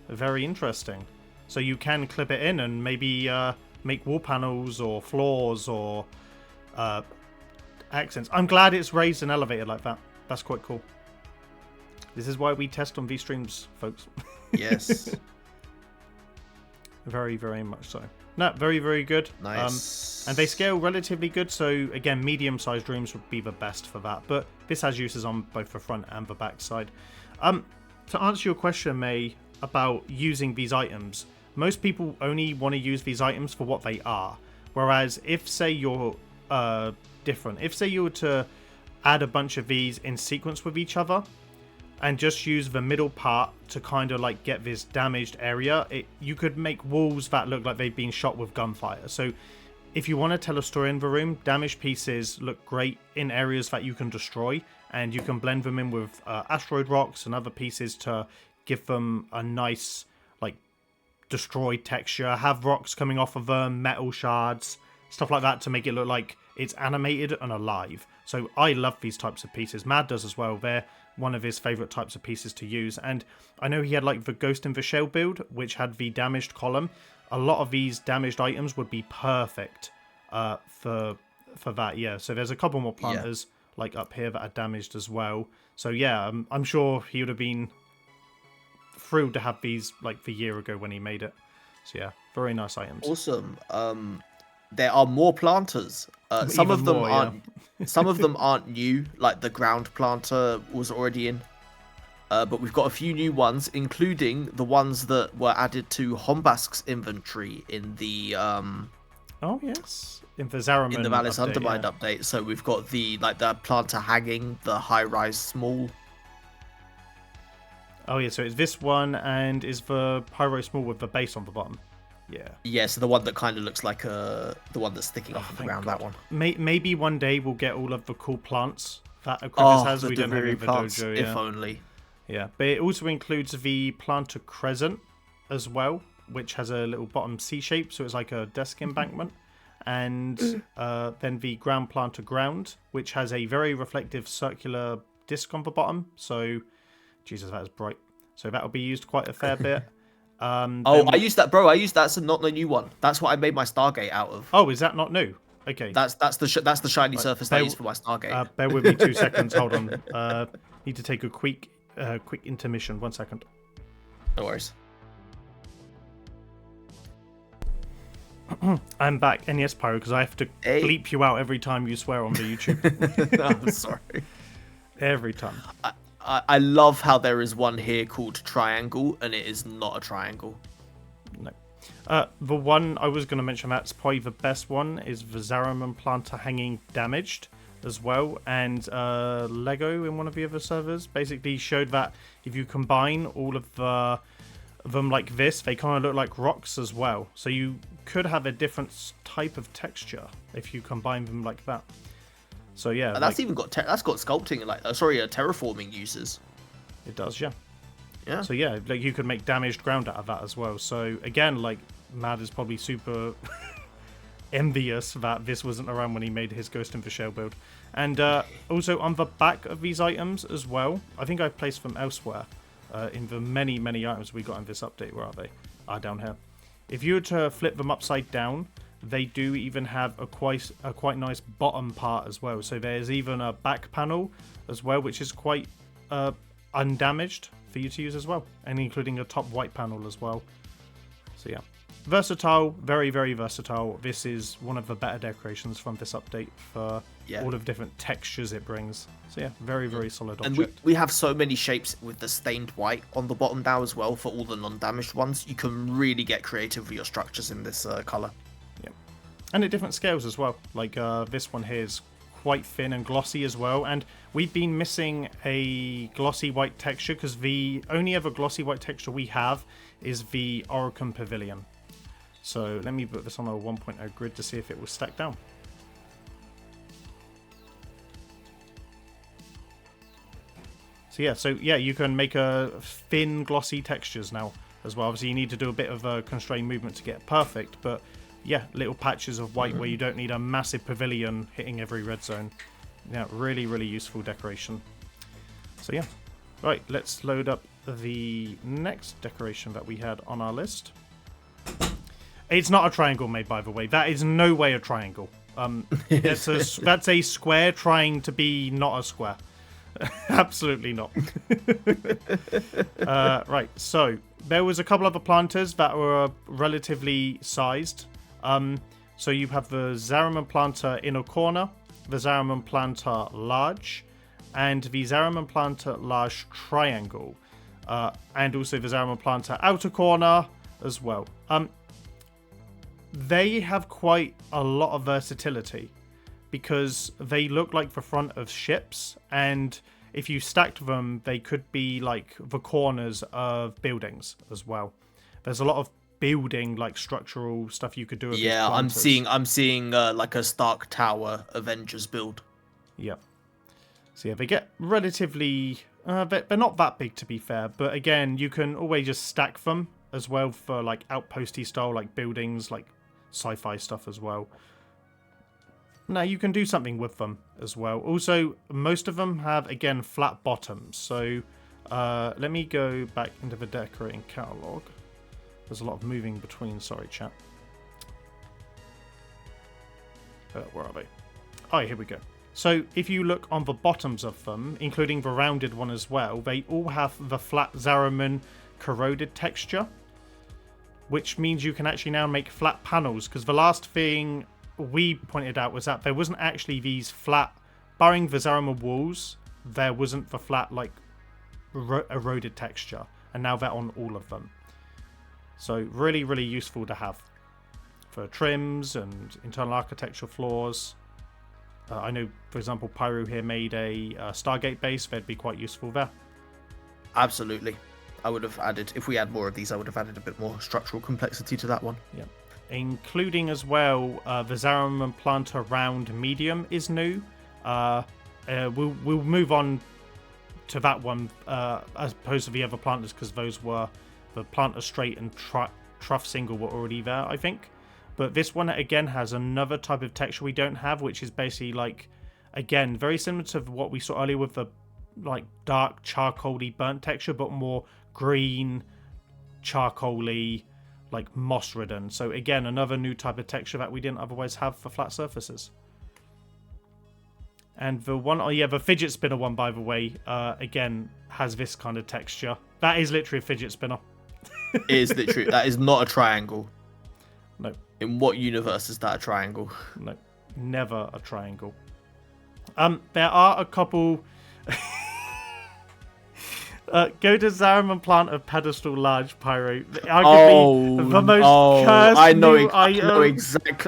Very interesting. So you can clip it in and maybe... make wall panels or floors or accents. I'm glad it's raised and elevated like that. That's quite cool. This is why we test on these streams, folks. Yes. Very, very much so. No, very, very good. Nice. And they scale relatively good. So again, medium-sized rooms would be the best for that. But this has uses on both the front and the back side. To answer your question, May, about using these items, most people only want to use these items for what they are. Whereas if, say, you're different, if, say, you were to add a bunch of these in sequence with each other and just use the middle part to kind of like get this damaged area, you could make walls that look like they've been shot with gunfire. So if you want to tell a story in the room, damaged pieces look great in areas that you can destroy, and you can blend them in with asteroid rocks and other pieces to give them a nice like destroyed texture, have rocks coming off of them, metal shards, stuff like that to make it look like it's animated and alive. So I love these types of pieces. Mad does as well. They're one of his favorite types of pieces to use. And I know he had like the Ghost in the Shell build, which had the damaged column. A lot of these damaged items would be perfect for that. Yeah. So there's a couple more planters like up here that are damaged as well. So yeah, I'm sure he would have been thrilled to have these like the year ago when he made it. So yeah, very nice items. Awesome. There are more planters. Some of them aren't new, like the ground planter was already in. But we've got a few new ones, including the ones that were added to Hombask's inventory in the oh yes, in the Zeraman in the Malice update, Undermined update. So we've got the planter hanging, the high rise small. Oh yeah, so it's this one, and is the Pyro Small with the base on the bottom. Yeah. Yeah, so the one that kind of looks like the one that's sticking off of the ground, God. that one. Maybe one day we'll get all of the cool plants that Aquarius has. The we don't have in the plants, dojo, if only. Yeah, but it also includes the planter crescent as well, which has a little bottom C shape, so it's like a desk embankment. And then the ground planter ground, which has a very reflective circular disc on the bottom. So, Jesus, that is bright. So that'll be used quite a fair bit. I used that, bro. I used that's not the new one. That's what I made my Stargate out of. Oh, is that not new? Okay. That's the shiny surface I used for my Stargate. Bear with me 2 seconds. Hold on. Need to take a quick intermission. 1 second. No worries. I'm back, and yes, Pyro, because I have to bleep you out every time you swear on the YouTube. I'm sorry. Every time. I love how there is one here called triangle, and it is not a triangle. No. The one I was going to mention that's probably the best one is the Zaraman Planter Hanging Damaged as well, and Lego in one of the other servers basically showed that if you combine all of them like this, they kind of look like rocks as well. So you could have a different type of texture if you combine them like that. So yeah, and that's even got that's got sculpting terraforming uses. It does, yeah. Yeah. So yeah, like you could make damaged ground out of that as well. So again, like Mad is probably super envious that this wasn't around when he made his Ghost in the Shell build. And also on the back of these items as well, I think I've placed them elsewhere. In the many items we got in this update. Where are they? Down here. If you were to flip them upside down, they do even have a quite nice bottom part as well. So there's even a back panel as well, which is quite undamaged for you to use as well, and including a top white panel as well. So yeah, versatile, very versatile. This is one of the better decorations from this update for all of the different textures it brings. So yeah, very solid object. And we have so many shapes with the stained white on the bottom now as well for all the non-damaged ones. You can really get creative with your structures in this color. Yeah, and at different scales as well. Like this one here is quite thin and glossy as well, and we've been missing a glossy white texture because the only other glossy white texture we have is the Oricum Pavilion. So let me put this on a 1.0 grid to see if it will stack down. So yeah, you can make a thin glossy textures now as well. Obviously you need to do a bit of a constrained movement to get perfect, but yeah, little patches of white where you don't need a massive pavilion hitting every red zone. Yeah, really useful decoration. So yeah, right, let's load up the next decoration that we had on our list. It's not a triangle made, by the way. That is no way a triangle. That's a square trying to be not a square. Absolutely not. Right, so there was a couple other planters that were relatively sized. So you have the Zaraman Planter Inner Corner, the Zaraman Planter Large, and the Zaraman Planter Large Triangle, and also the Zaraman Planter Outer Corner as well. They have quite a lot of versatility because they look like the front of ships, and if you stacked them, they could be like the corners of buildings as well. There's a lot of building like structural stuff you could do with these planters. I'm seeing like a Stark Tower Avengers build. Yep. So yeah, they get relatively they're not that big to be fair, but again, you can always just stack them as well for like outposty style like buildings, like sci-fi stuff as well. Now you can do something with them as well. Also, most of them have again flat bottoms. So let me go back into the decorating catalog. There's a lot of moving between. Sorry, chat. Where are they? Oh, here we go. So if you look on the bottoms of them, including the rounded one as well, they all have the flat Zaraman corroded texture, which means you can actually now make flat panels, because the last thing we pointed out was that there wasn't actually these flat, barring the Zaraman walls, there wasn't the flat like eroded texture, and now they're on all of them. So really useful to have for trims and internal architecture flaws. I know, for example, Pyro here made a Stargate base. They'd be quite useful there. Absolutely. I would have added, if we had more of these, I would have added a bit more structural complexity to that one. Yeah. Including as well, the Zaraman Planter Round Medium is new. We'll move on to that one as opposed to the other planters, because those were the Planter Straight and Trough Single were already there, I think. But this one again has another type of texture we don't have, which is basically like, again, very similar to what we saw earlier with the like dark charcoaly burnt texture, but more green, charcoaly, like moss ridden. So again, another new type of texture that we didn't otherwise have for flat surfaces. And the one, the fidget spinner one, by the way, again has this kind of texture. That is literally a fidget spinner. It is literally, that is not a triangle. No, In what universe is that a triangle? No, never a triangle. There are a couple. Go to Zaram and plant a pedestal large pyro. Arguably the most cursed I know item.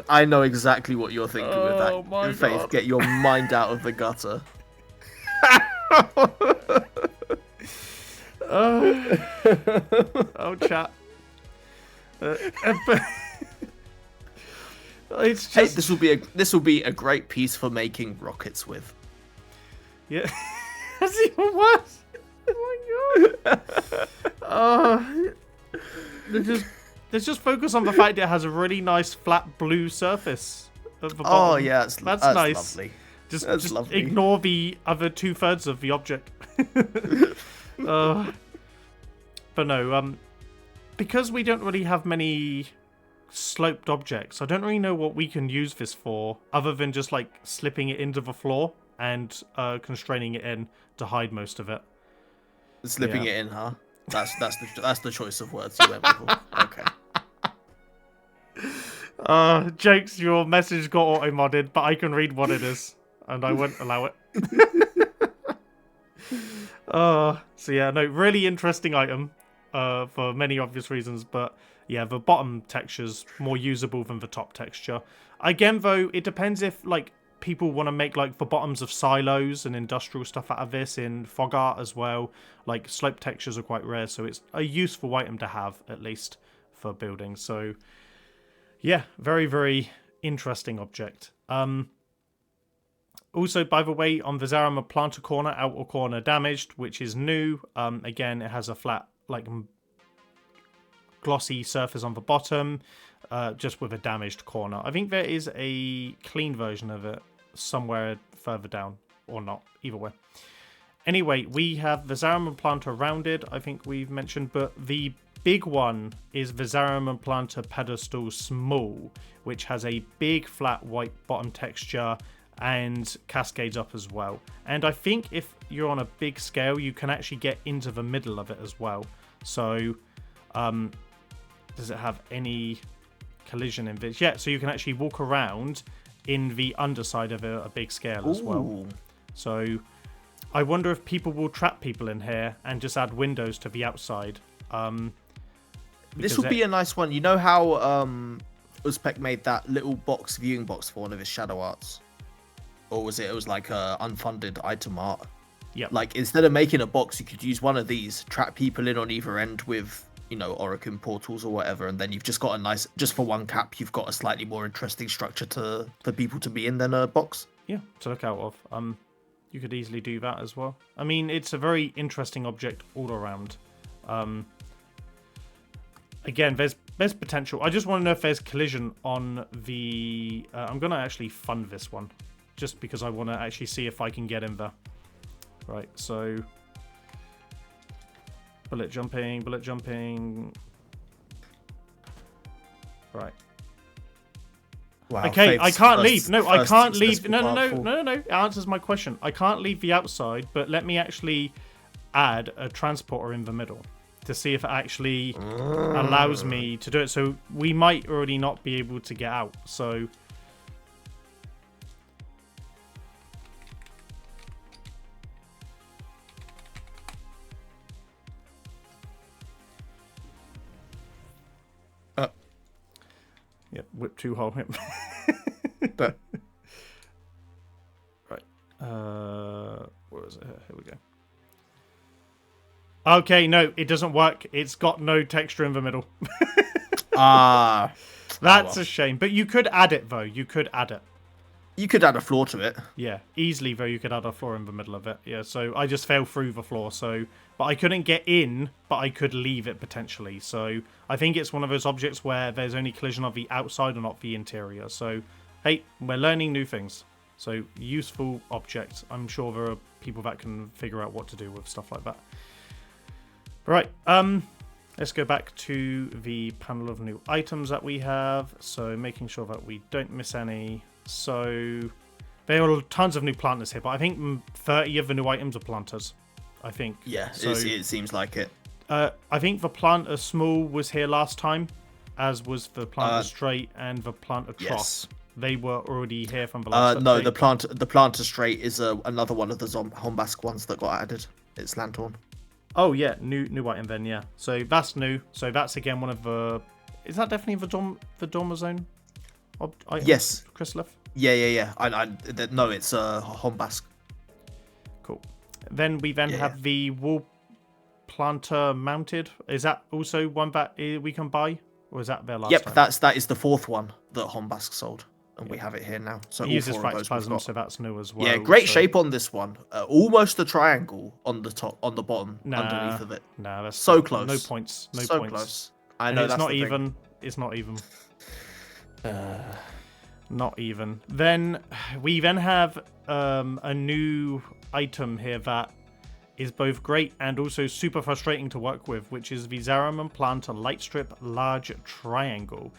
I know exactly what you're thinking with that. My Faith, God. get your mind out of the gutter. Oh, chat. It's just Hey, this will be a great piece for making rockets with. yeah. That's even worse. Oh my God. Let's just focus on the fact that it has a really nice flat blue surface at the bottom. Oh yeah, that's nice. Lovely. Just lovely. ignore the other 2/3 of the object. But no, because we don't really have many sloped objects, I don't really know what we can use this for, other than just like slipping it into the floor and constraining it in to hide most of it. Slipping it in, huh? That's the choice of words you went with. Okay. Jokes, your message got auto-modded, but I can read what it is, and I won't allow it. So yeah, no, really interesting item, for many obvious reasons, but yeah, the bottom texture's more usable than the top texture. Again, though, it depends if, like, people want to make, like, the bottoms of silos and industrial stuff out of this in fog art as well. Like, slope textures are quite rare, so it's a useful item to have, at least, for building. So, yeah, very, very interesting object. Also, by the way, on the Zarama planter corner, outer corner damaged, which is new. Again, it has a flat, like, glossy surface on the bottom, just with a damaged corner. I think there is a clean version of it somewhere further down, or not, either way. Anyway, we have the Zarama planter rounded, I think we've mentioned, but the big one is the Zarama planter pedestal small, which has a big flat white bottom texture and cascades up as well. And I think if you're on a big scale, you can actually get into the middle of it as well. So, does it have any collision in this? Yeah, so you can actually walk around in the underside of a big scale as well. So I wonder if people will trap people in here and just add windows to the outside. This would be a nice one. You know how Uzpek made that little viewing box for one of his shadow arts? Or was it? It was like a unfunded item art. Yeah. Like, instead of making a box, you could use one of these, trap people in on either end with, you know, Oricon portals or whatever, and then you've just got a nice, just for one cap, you've got a slightly more interesting structure for people to be in than a box. Yeah, to look out of. You could easily do that as well. I mean, it's a very interesting object all around. Again, there's potential. I just want to know if there's collision on the... I'm going to actually fund this one, just because I want to actually see if I can get in there. Right, so... Bullet jumping. Right. Wow, okay, I can't leave. No, I can't leave. No. It answers my question. I can't leave the outside, but let me actually add a transporter in the middle to see if it actually allows me to do it. So we might already not be able to get out. So... Yep, whip 2 hole him. But right. Where is it? Here we go. Okay, no, it doesn't work. It's got no texture in the middle. That's a shame. But you could add it, though. You could add it. You could add a floor to it. Yeah, easily, though, you could add a floor in the middle of it. Yeah, so I just fell through the floor, so... But I couldn't get in, but I could leave it, potentially. So I think it's one of those objects where there's only collision of the outside and not the interior. So, hey, we're learning new things. So, useful object. I'm sure there are people that can figure out what to do with stuff like that. Right, let's go back to the panel of new items that we have. So, making sure that we don't miss any... So, there are tons of new planters here, but I think 30 of the new items are planters, I think. Yeah, so, it seems like it. I think the planter small was here last time, as was the planter straight and the planter tross. Yes. They were already here from the last No, update. the planter straight is another one of the Hombask ones that got added. It's Lanthorn. Oh yeah, new item then, yeah. So that's new. So that's again one of the. Is that definitely the Dormazone? Yes. Chrysalith? Yeah. No, it's Hombask. Cool. Then we have the wall planter mounted. Is that also one that we can buy, or is that their last? Yep, time? that is the fourth one that Hombask sold, and we have it here now. So it all uses four of those we've Plasm, got. so that's new as well. Yeah, great shape on this one. Almost a triangle on the top, on the bottom, underneath of it. Nah, that's so close. No points. No so points. Close. I know it's that's not the even. thing. It's not even. Not even. Then we have a new item here that is both great and also super frustrating to work with, which is the Zaraman Planter Light Strip Large Triangle.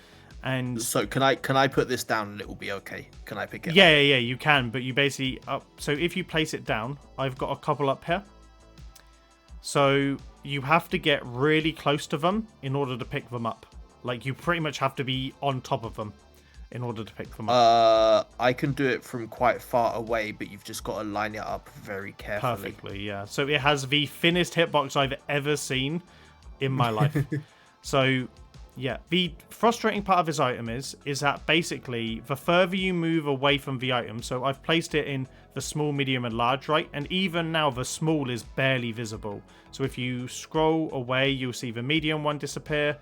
And so can I put this down and it will be okay? Can I pick it up? Yeah, you can, but you basically so if you place it down, I've got a couple up here. So you have to get really close to them in order to pick them up. Like you pretty much have to be on top of them in order to pick them up. I can do it from quite far away, but you've just got to line it up very carefully. Perfectly, yeah. So it has the thinnest hitbox I've ever seen in my life. So, yeah. The frustrating part of this item is that basically the further you move away from the item, so I've placed it in the small, medium, and large, right? And even now the small is barely visible. So if you scroll away, you'll see the medium one disappear,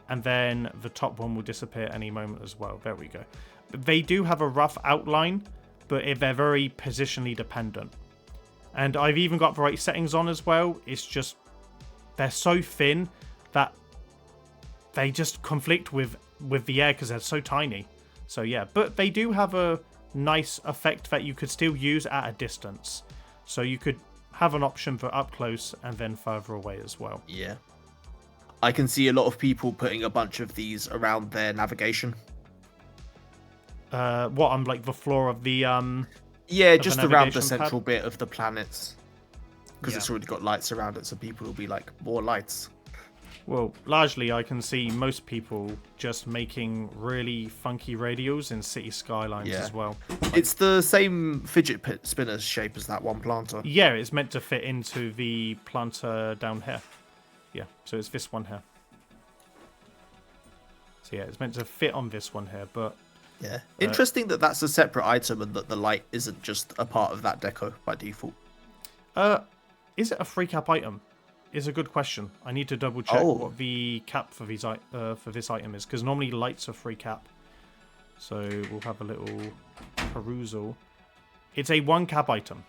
and then the top one will disappear any moment as well. There we go. They do have a rough outline, but they're very positionally dependent. And I've even got the right settings on as well. It's just, they're so thin that they just conflict with the air because they're so tiny. So yeah, but they do have a nice effect that you could still use at a distance. So you could have an option for up close and then further away as well. Yeah. I can see a lot of people putting a bunch of these around their navigation. What, on like the floor of the Yeah, just around the pad? central bit of the planets. Because it's already got lights around it, so people will be like, more lights. Well, largely I can see most people just making really funky radials in city skylines as well. It's the same fidget spinner shape as that one planter. Yeah, it's meant to fit into the planter down here. Yeah, so it's this one here. So yeah, it's meant to fit on this one here, but... Yeah. Interesting that that's a separate item and that the light isn't just a part of that deco by default. Is it a free cap item? Is a good question. I need to double check what the cap for these for this item is, because normally lights are free cap. So we'll have a little perusal. It's a 1 cap item.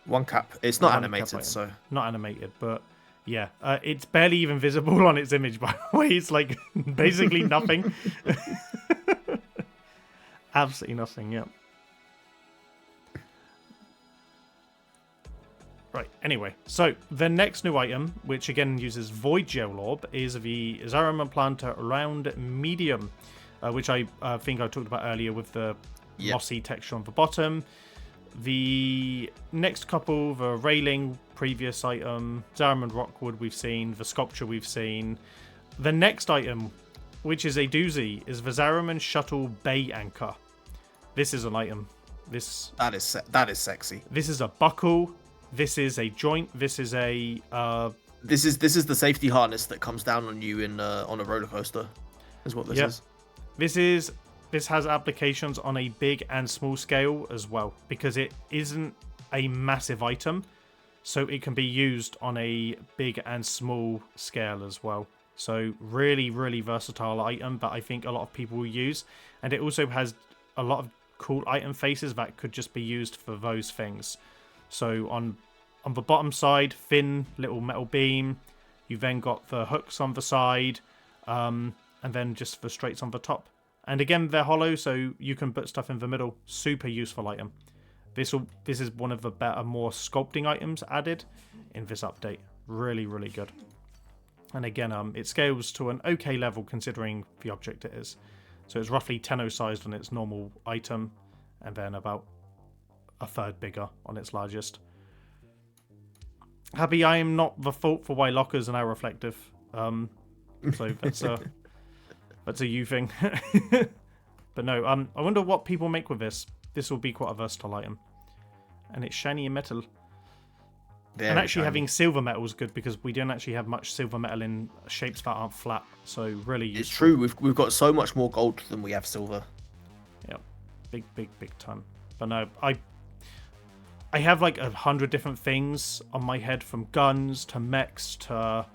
1 cap. It's not animated, so... Not animated, but... Yeah, it's barely even visible on its image, by the way. It's like basically nothing. Absolutely nothing, yeah. Right, anyway. So, the next new item, which again uses Void Gel Orb, is the Zaraman Planter Round Medium, which I think I talked about earlier with the mossy texture on the bottom. The next couple, the railing, previous item, Zaraman Rockwood we've seen, the sculpture we've seen. The next item, which is a doozy, is the Zaraman Shuttle Bay Anchor. This is an item. That is sexy. This is a buckle. This is a joint. This is a... This is the safety harness that comes down on you on a roller coaster, is what this is. This has applications on a big and small scale as well, because it isn't a massive item, so it can be used on a big and small scale as well. So really, really versatile item that I think a lot of people will use. And it also has a lot of cool item faces that could just be used for those things. So on the bottom side, thin little metal beam. You've then got the hooks on the side, and then just the straights on the top. And again, they're hollow, so you can put stuff in the middle. Super useful item. This is one of the better, more sculpting items added in this update. Really, really good. And again, it scales to an okay level considering the object it is. So it's roughly 10-0 sized on its normal item, and then about a third bigger on its largest. Happy I am not the fault for why lockers are now reflective. So that's That's a you thing. But no, I wonder what people make with this. This will be quite a versatile item. And it's shiny and metal. Very and actually shiny. having silver metal is good because we don't actually have much silver metal in shapes that aren't flat. So really useful. It's true. We've got so much more gold than we have silver. Yep. Big time. But no, I have like 100 different things on my head, from guns to mechs to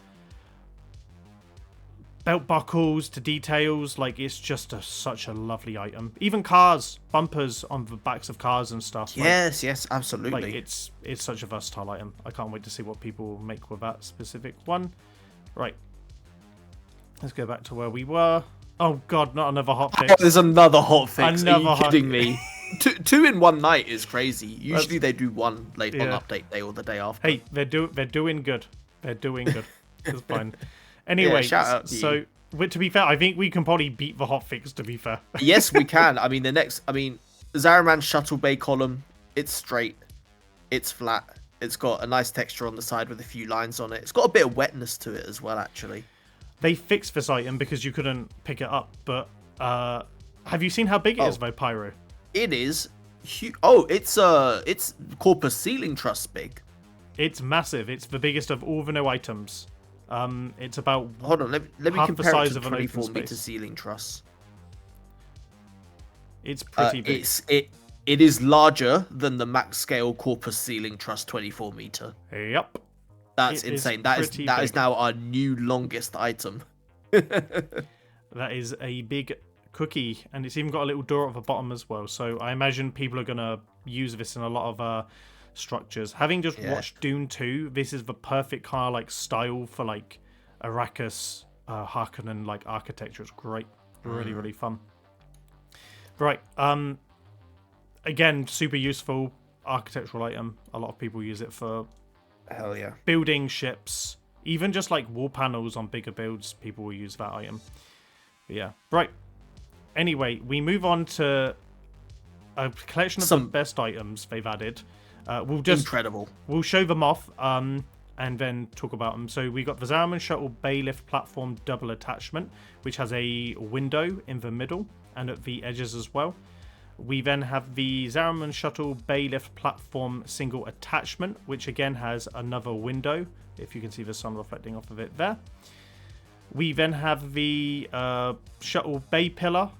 belt buckles to details. Like, it's just such a lovely item. Even cars, bumpers on the backs of cars and stuff. Yes, yes, absolutely. Like, it's such a versatile item. I can't wait to see what people make with that specific one. Right. Let's go back to where we were. Oh god, not another hot fix. There's another hot fix. Another Are you kidding me? two in one night is crazy. Usually they do one late on update day or the day after. Hey, they're doing good. They're doing good. It's fine. Anyway, shout out to so to be fair, I think we can probably beat the hotfix. To be fair, Yes, we can. I mean, Zaraman's shuttle bay column. It's straight. It's flat. It's got a nice texture on the side with a few lines on it. It's got a bit of wetness to it as well, actually. They fixed this item because you couldn't pick it up. But have you seen how big it is, though, Pyro? It is huge. Oh, it's Corpus Ceiling Truss big. It's massive. It's the biggest of all the no items. It's about Hold on, let me half compare the size it to of an open 24-meter space. ceiling truss. It's pretty big. It is larger than the max scale Corpus Ceiling Truss 24-meter. Yep. That's It is insane. That is pretty big. now our new longest item. That is a big cookie, and it's even got a little door at the bottom as well. So I imagine people are gonna use this in a lot of structures. Having just watched Dune 2, this is the perfect kind of like style for like Arrakis, Harkonnen like architecture. It's great, really fun. Right, again, super useful architectural item. A lot of people use it for Hell yeah. building ships, even just like wall panels on bigger builds. People will use that item. But yeah, right. Anyway, we move on to a collection of the best items they've added. Incredible. We'll show them off and then talk about them. So we got the Zaraman Shuttle Bay Lift Platform Double Attachment, which has a window in the middle and at the edges as well. We then have the Zaraman Shuttle Bay Lift Platform Single Attachment, which again has another window, if you can see the sun reflecting off of it there. We then have the Shuttle Bay Pillar,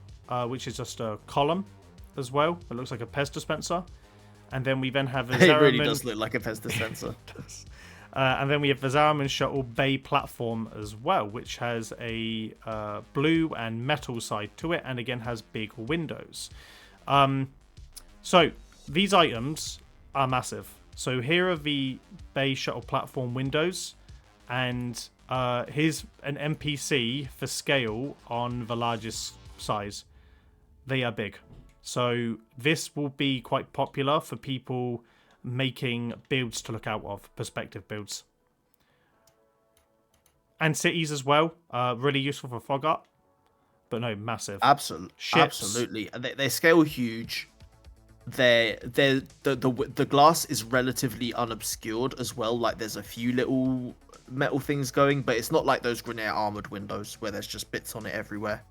which is just a column as well. It looks like a Pez dispenser. And then we then have the It really does look like a Pez dispenser. And then we have the Zaraman Shuttle Bay Platform as well, which has a blue and metal side to it, and again has big windows. So these items are massive. So here are the Bay Shuttle Platform windows, and here's an NPC for scale on the largest size. They are big. So this will be quite popular for people making builds to look out of, perspective builds. And cities as well. Really useful for fog art. But no, massive. Absolutely. They scale huge. The glass is relatively unobscured as well. Like, there's a few little metal things going, but it's not like those Grineer armored windows where there's just bits on it everywhere.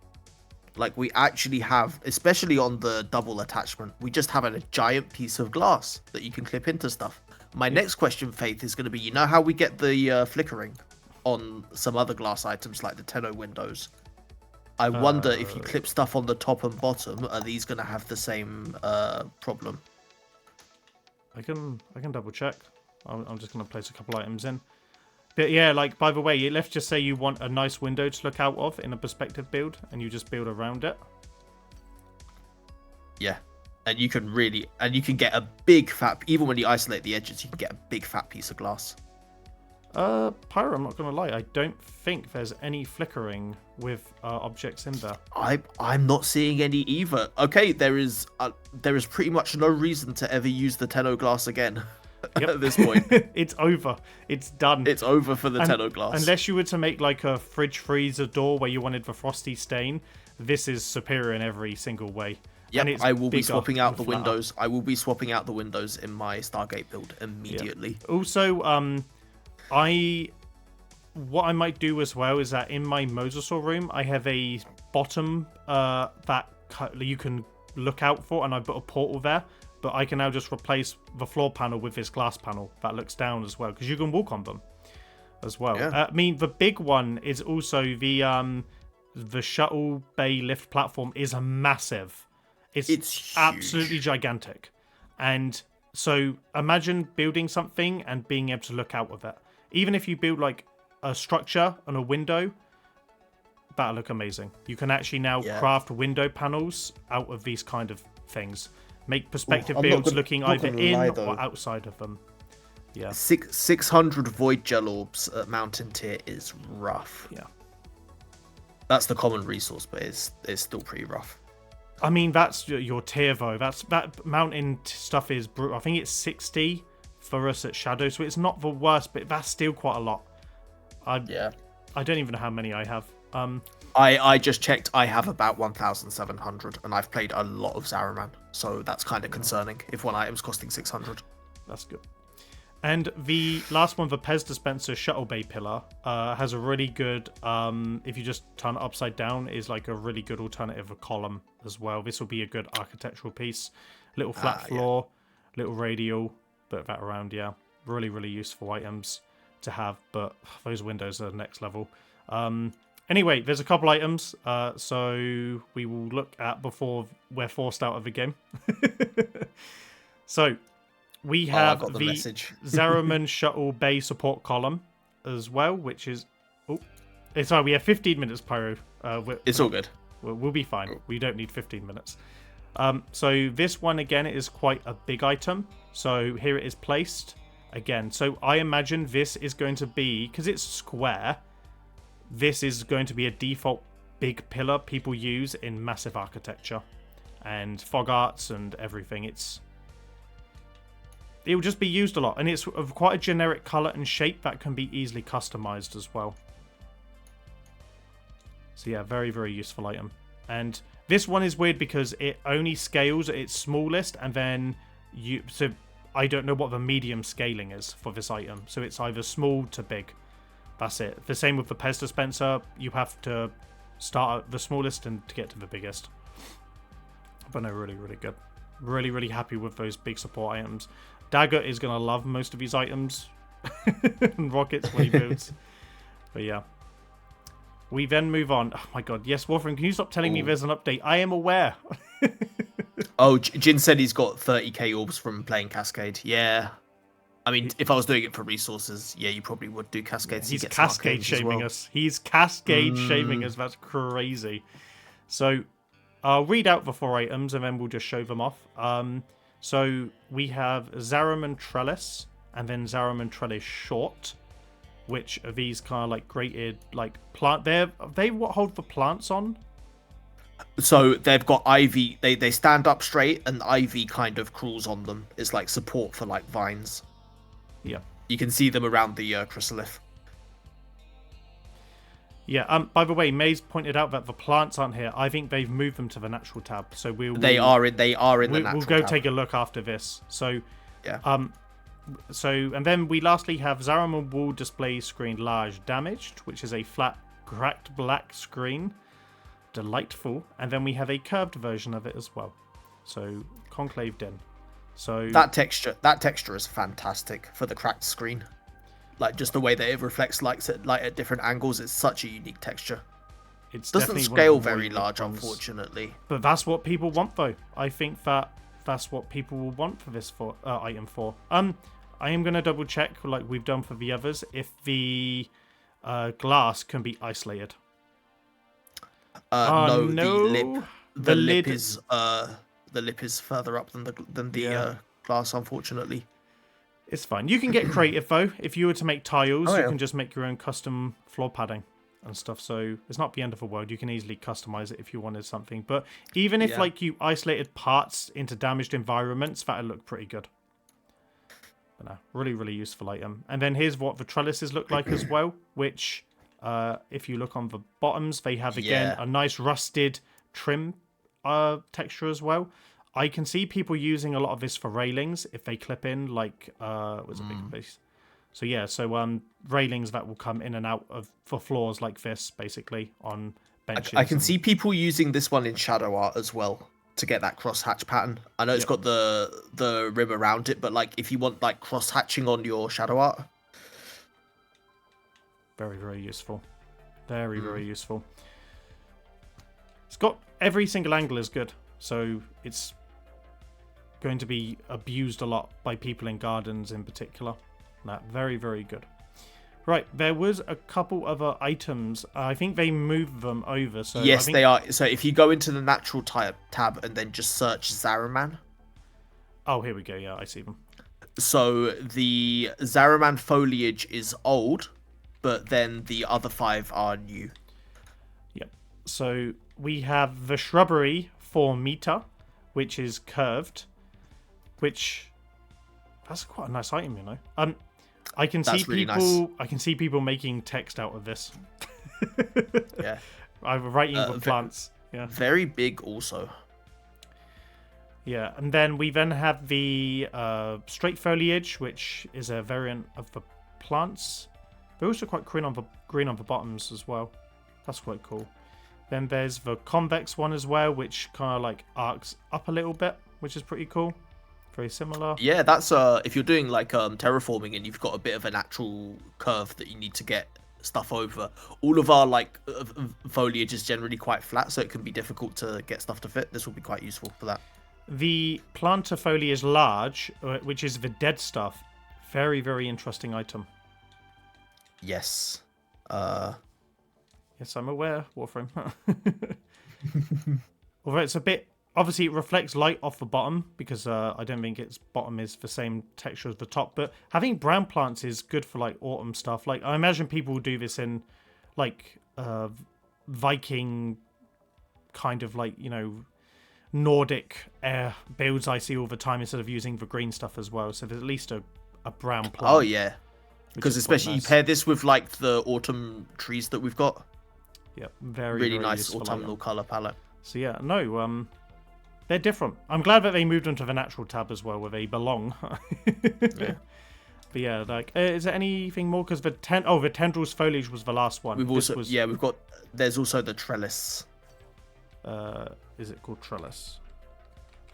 Like, we actually have, especially on the double attachment, we just have a giant piece of glass that you can clip into stuff. My next question, Faith, is going to be, you know how we get the flickering on some other glass items like the Tenno windows? I wonder if you clip stuff on the top and bottom, are these going to have the same problem? I can double check. I'm just going to place a couple items in. But yeah, like, by the way, let's just say you want a nice window to look out of in a perspective build, and you just build around it. Yeah, and you can get a big fat, even when you isolate the edges, you can get a big fat piece of glass. Pyro, I'm not gonna lie, I don't think there's any flickering with objects in there. I'm not seeing any either. Okay, there is pretty much no reason to ever use the Tenno glass again. Yep. At this point. It's over. It's done. It's over for the Tenno glass. Unless you were to make like a fridge freezer door where you wanted the frosty stain, this is superior in every single way. Yeah, I will be swapping out the windows. I will be swapping out the windows in my Stargate build immediately. Yeah. Also, what I might do as well is that in my Mosasaur room, I have a bottom that you can look out for, and I put a portal there. But I can now just replace the floor panel with this glass panel that looks down as well, because you can walk on them as well. Yeah. I mean, the big one is also the shuttle bay lift platform is a massive. It's huge. Absolutely gigantic. And so imagine building something and being able to look out of it. Even if you build like a structure and a window, that'll look amazing. You can actually now craft window panels out of these kind of things. Make perspective builds looking either in or outside of them. Yeah. 600 void gel orbs at mountain tier is rough. Yeah. That's the common resource, but it's still pretty rough. I mean, that's your tier though. That mountain stuff is brutal. I think it's 60 for us at Shadow, so it's not the worst, but that's still quite a lot. I don't even know how many I have. I just checked. I have about 1,700, and I've played a lot of Zaraman, so that's kind of concerning. If one item's costing 600, that's good. And the last one, the Pez dispenser shuttle bay pillar, has a really good. If you just turn it upside down, is like a really good alternative of column as well. This will be a good architectural piece. Little flat floor, little radial, bit of that around. Yeah, really useful items to have. But those windows are next level. Anyway, there's a couple items, so we will look at before we're forced out of the game. So, we have the Zaraman Shuttle Bay support column as well, which is... sorry, we have 15 minutes, Pyro. It's all good. We'll be fine. We don't need 15 minutes. So this one, again, is quite a big item. So here it is placed again. So I imagine this is going to be... Because it's square... This is going to be a default big pillar people use in massive architecture and fog arts and everything. It will just be used a lot, and it's of quite a generic color and shape that can be easily customized as well. So yeah, very useful item. And this one is weird because it only scales at its smallest, and then so I don't know what the medium scaling is for this item. So it's either small to big. That's it. The same with the Pez dispenser. You have to start at the smallest and to get to the biggest. But no, really good. Really happy with those big support items. Dagger is going to love most of these items. And rockets when he builds. But yeah. We then move on. Oh my god. Yes, Warframe, can you stop telling me there's an update? I am aware. Jin said he's got 30k orbs from playing Cascade. Yeah. I mean, if I was doing it for resources, yeah, you probably would do Cascades. He's Cascade shaming us. He's Cascade shaming us. That's crazy. So, I'll read out the 4 items and then we'll just show them off. So, we have Zaraman Trellis and then Zaraman Trellis Short, which are these kind of like grated, like plant. They what hold the plants on? So they've got ivy. They stand up straight, and ivy kind of crawls on them. It's like support for like vines. Yeah. You can see them around the chrysalith. Yeah. By the way, Maze pointed out that the plants aren't here. I think they've moved them to the natural tab. So they are in the natural tab. We'll go take a look after this. So yeah. And then we lastly have Zaraman wall display screen large damaged, which is a flat cracked black screen. Delightful. And then we have a curved version of it as well. So conclaved in. So that texture is fantastic for the cracked screen. Like just the way that it reflects light at different angles, it's such a unique texture. It doesn't scale very large, unfortunately. But that's what people want, though. I think that's what people will want for this item 4. I am going to double check, like we've done for the others, if the glass can be isolated. No. The lip is further up than the glass, unfortunately. It's fine. You can get creative though. If you were to make tiles, you can just make your own custom floor padding and stuff. So it's not the end of the world. You can easily customize it if you wanted something. But even if like you isolated parts into damaged environments, that'd look pretty good. But no, really useful item. And then here's what the trellises look like as well, which if you look on the bottoms, they have again a nice rusted trim texture as well. I can see people using a lot of this for railings if they clip in like what's a big piece? So yeah, so railings that will come in and out of for floors like this, basically on benches. I can see people using this one in shadow art as well to get that cross hatch pattern. I know it's got the rim around it, but like if you want like cross hatching on your shadow art, very, very useful. Very, very useful. It's got every single angle is good, so it's going to be abused a lot by people in gardens in particular. That very, very good. Right, there was a couple other items. I think they moved them over. So yes, they are. So if you go into the natural tab and then just search Zaraman. Oh, here we go. Yeah, I see them. So the Zaraman foliage is old, but then the other 5 are new. Yep. So we have the shrubbery 4 meter, which is curved, which that's quite a nice item, you know. I can see really people. nice. I can see people making text out of this. Yeah. I'm writing with plants. Yeah. Very big, also. Yeah, and then we have the straight foliage, which is a variant of the plants. They're also quite green on the bottoms as well. That's quite cool. Then there's the convex one as well, which kind of like arcs up a little bit, which is pretty cool. Very similar. Yeah, that's if you're doing like terraforming and you've got a bit of a natural curve that you need to get stuff over. All of our like foliage is generally quite flat, so it can be difficult to get stuff to fit. This will be quite useful for that. The planter foliage large, which is the dead stuff. Very, very interesting item. Yes. Yes, I'm aware, Warframe. Although it's a bit... Obviously, it reflects light off the bottom, because I don't think its bottom is the same texture as the top. But having brown plants is good for, like, autumn stuff. Like, I imagine people will do this in, like, Viking kind of, like, you know, Nordic builds I see all the time instead of using the green stuff as well. So there's at least a brown plant. Oh, yeah. Because especially nice. You pair this with, like, the autumn trees that we've got. Yep, very, really very nice autumnal colour palette. So, yeah, no, they're different. I'm glad that they moved into the natural tab as well, where they belong. Yeah. But yeah, like, is there anything more? Because the tendrils foliage was the last one. There's also the trellis. Is it called trellis?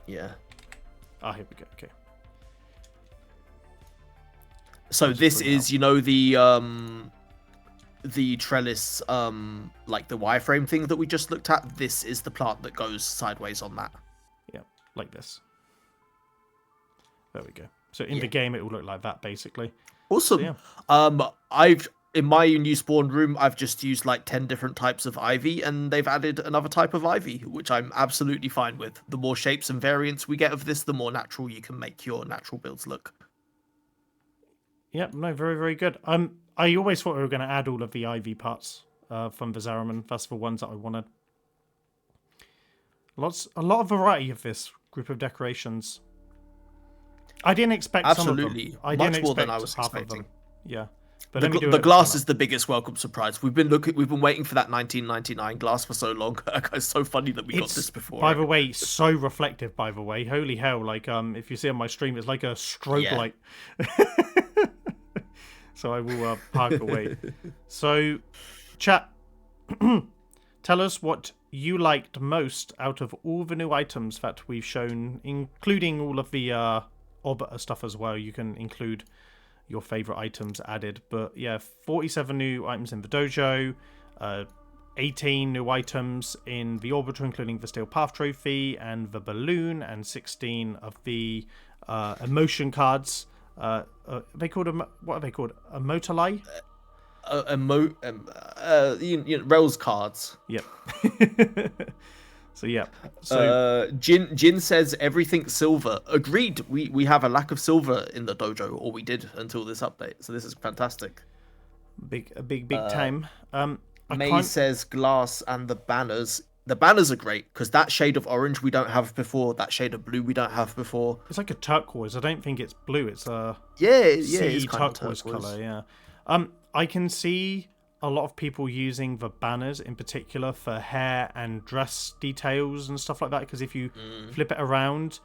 Yeah. Ah, here we go. Okay. So this is, you know, the trellis, like the wireframe thing that we just looked at. This is the plant that goes sideways on that. Yeah, like this. There we go. So in the game, it will look like that, basically. Awesome. So, yeah. In my new spawn room, I've just used like 10 different types of ivy, and they've added another type of ivy, which I'm absolutely fine with. The more shapes and variants we get of this, the more natural you can make your natural builds look. Yep, no, very, very good. I always thought we were going to add all of the ivy parts from the Zaraman. That's the ones that I wanted. A lot of variety of this group of decorations. I didn't expect absolutely some of them. much more than I was expecting. Yeah, but the glass is the biggest welcome surprise. We've been waiting for that 1999 glass for so long. It's so funny that we got this before. By the way, so reflective. By the way, holy hell! Like if you see on my stream, it's like a strobe light. So I will park away. So, chat, tell us what you liked most out of all the new items that we've shown, including all of the Orbiter stuff as well. You can include your favorite items added. But yeah, 47 new items in the dojo, 18 new items in the Orbiter, including the Steel Path Trophy and the balloon, and 16 of the emotion cards. What are they called? Emotali? Rails cards. Yep. So yeah. So Jin says everything silver. Agreed. We have a lack of silver in the dojo, or we did until this update. So this is fantastic. Big time. May says glass and the banners. The banners are great because that shade of orange we don't have before. That shade of blue we don't have before. It's like a turquoise. I don't think it's blue. It's a it's turquoise color. Yeah. I can see a lot of people using the banners in particular for hair and dress details and stuff like that. Because if you flip it around,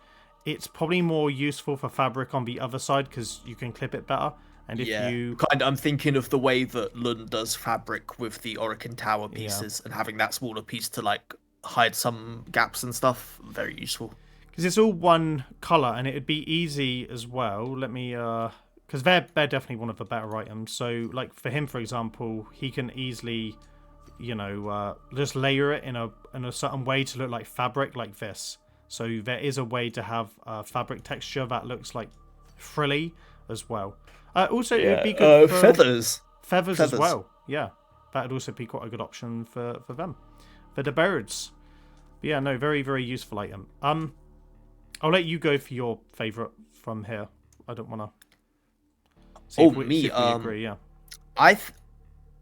it's probably more useful for fabric on the other side because you can clip it better. And if you I'm thinking of the way that Lund does fabric with the Orokin Tower pieces and having that smaller piece to like hide some gaps and stuff. Very useful. Because it's all one color, and it'd be easy as well. Let me, because they're definitely one of the better items. So, like for him, for example, he can easily, just layer it in a certain way to look like fabric, like this. So there is a way to have fabric texture that looks like frilly as well. Also, it would be good for feathers as well. Yeah, that would also be quite a good option for them, for the birds. But yeah, no, very very useful item. I'll let you go for your favorite from here. I don't want to. Agree, yeah.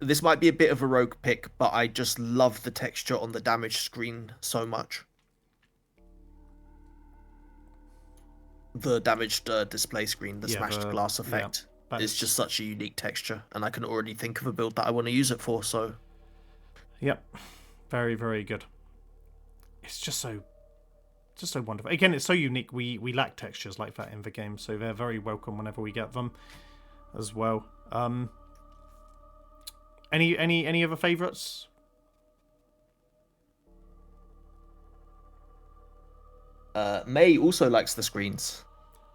This might be a bit of a rogue pick, but I just love the texture on the damage screen so much. The damaged display screen, the smashed glass effect, is just such a unique texture, and I can already think of a build that I want to use it for. So, yep, very very good. It's just so wonderful. Again, it's so unique. We lack textures like that in the game, so they're very welcome whenever we get them as well. Any other favorites? May also likes the screens.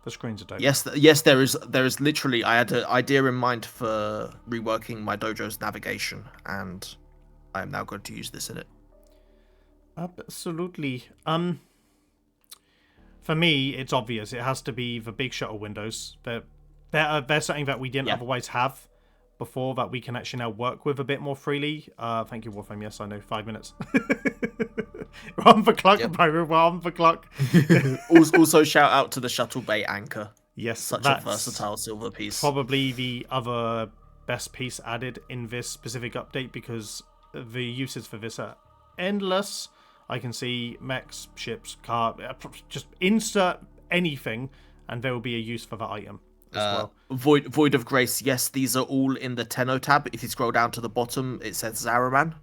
The screens are dope. Yes, there is literally. I had an idea in mind for reworking my dojo's navigation, and I am now going to use this in it. Absolutely. For me, it's obvious. It has to be the big shuttle windows. They're something that we didn't otherwise have before, that we can actually now work with a bit more freely. Thank you, Warframe. Yes, I know. 5 minutes. We're on the clock, Byron. We're on the clock. Also, shout out to the shuttle bay anchor. Yes, such a versatile silver piece. Probably the other best piece added in this specific update, because the uses for this are endless. I can see mechs, ships, car, just insert anything, and there will be a use for that item as well. Void of Grace. Yes, these are all in the Tenno tab. If you scroll down to the bottom, it says Zaraman.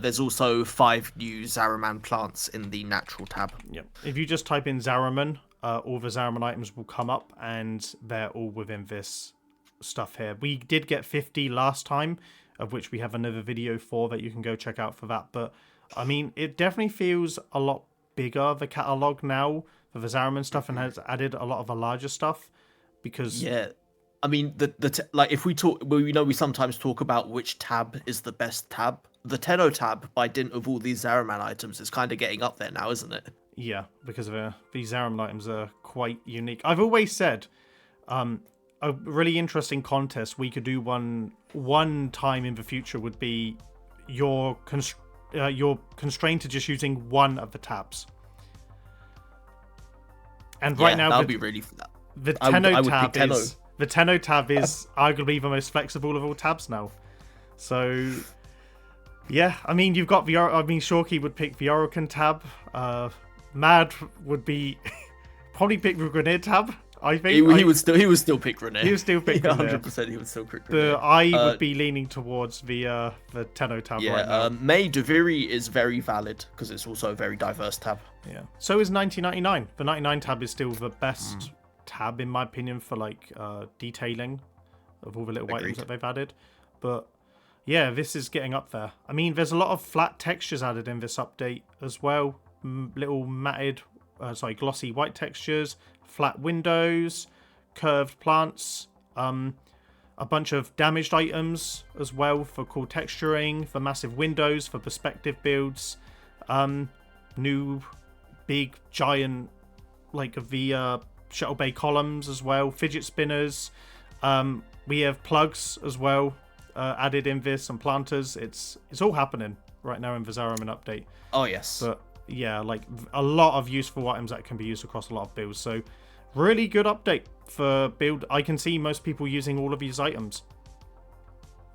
There's also 5 new Zaraman plants in the natural tab. Yep. If you just type in Zaraman, all the Zaraman items will come up, and they're all within this stuff here. We did get 50 last time, of which we have another video for that you can go check out for that. But I mean, it definitely feels a lot bigger, the catalog now, for the Zaraman stuff, and has added a lot of the larger stuff. Because I mean, like if we talk, well, we sometimes talk about which tab is the best tab. The Tenno tab, by dint of all these Zaraman items, is kind of getting up there now, isn't it? Yeah, because these Zaraman items are quite unique. I've always said a really interesting contest we could do one time in the future would be you're constrained to just using one of the tabs. And right now, that would be really. The Tenno tab is arguably the most flexible of all tabs now. So, yeah, I mean, you've got Shorky would pick the Orokin tab. Mad would be probably pick the Grenade tab. I think he would still pick Grenade. He would still pick Grenade. 100%. He would still pick Grenade. I would be leaning towards the Tenno tab right now. May Deviri is very valid because it's also a very diverse tab. Yeah. So is 1999. The 99 tab is still the best tab in my opinion for like detailing of all the little items that they've added. But yeah, this is getting up there. I mean, there's a lot of flat textures added in this update as well. Little glossy white textures, flat windows, curved plants, a bunch of damaged items as well for cool texturing, for massive windows, for perspective builds, new big giant like the shuttle bay columns as well, fidget spinners. We have plugs as well added in this, and planters. It's all happening right now in the Zaraman update. Oh yes. But yeah, like a lot of useful items that can be used across a lot of builds. So really good update for build. I can see most people using all of these items.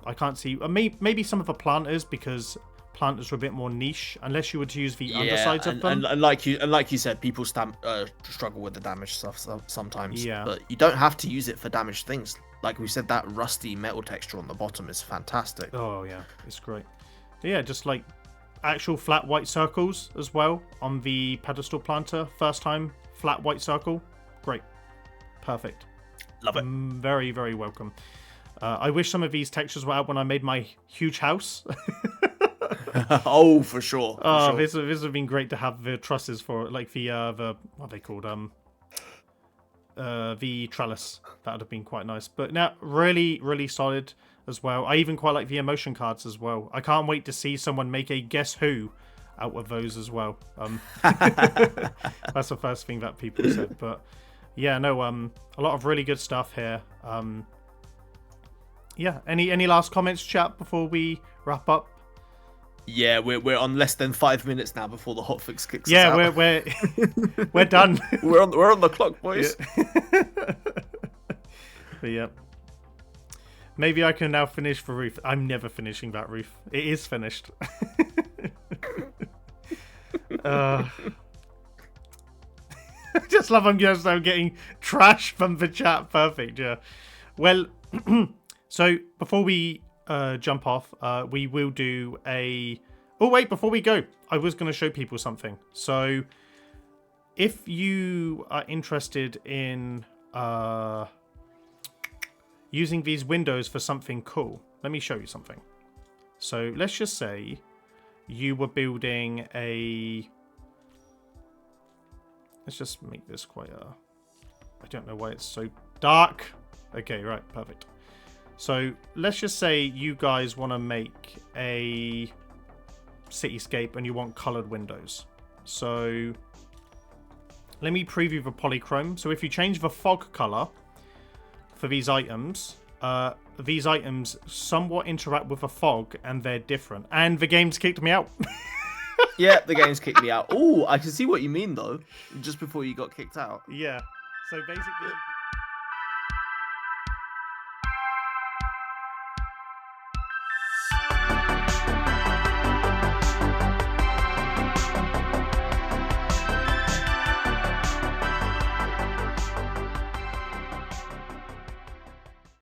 I can't see maybe some of the planters, because planters are a bit more niche unless you were to use the undersides of them. And like you said, people struggle with the damaged stuff sometimes. Yeah. But you don't have to use it for damaged things. Like we said, that rusty metal texture on the bottom is fantastic. Oh yeah, it's great. Yeah, just like actual flat white circles as well on the pedestal planter. First time flat white circle. Great. Perfect. Love it. Very, very welcome. I wish some of these textures were out when I made my huge house. Oh, for sure. This would have been great to have the trusses for, like the what are they called? The trellis. That would have been quite nice. But now, really, really solid as well. I even quite like the emotion cards as well. I can't wait to see someone make a Guess Who out of those as well. That's the first thing that people said. But yeah, no, a lot of really good stuff here. Yeah, any last comments, chat, before we wrap up? Yeah, we're on less than 5 minutes now before the hotfix kicks us Yeah, out. we're done. we're on the clock, boys. Yeah. But yeah. Maybe I can now finish the roof. I'm never finishing that roof. It is finished. I just love I'm getting trash from the chat. Perfect, yeah. Well, so before we jump off, we will do a... Oh, wait, before we go, I was going to show people something. So if you are interested in using these windows for something cool, let me show you something. So let's just say you were building a... Let's just make this quite a... I don't know why it's so dark. Okay, right, perfect. So let's just say you guys want to make a cityscape and you want colored windows. So let me preview the polychrome. So if you change the fog color for these items somewhat interact with the fog and they're different. And the game's kicked me out. Yeah, the game's kicked me out. Oh, I can see what you mean though. Just before you got kicked out. Yeah. So basically...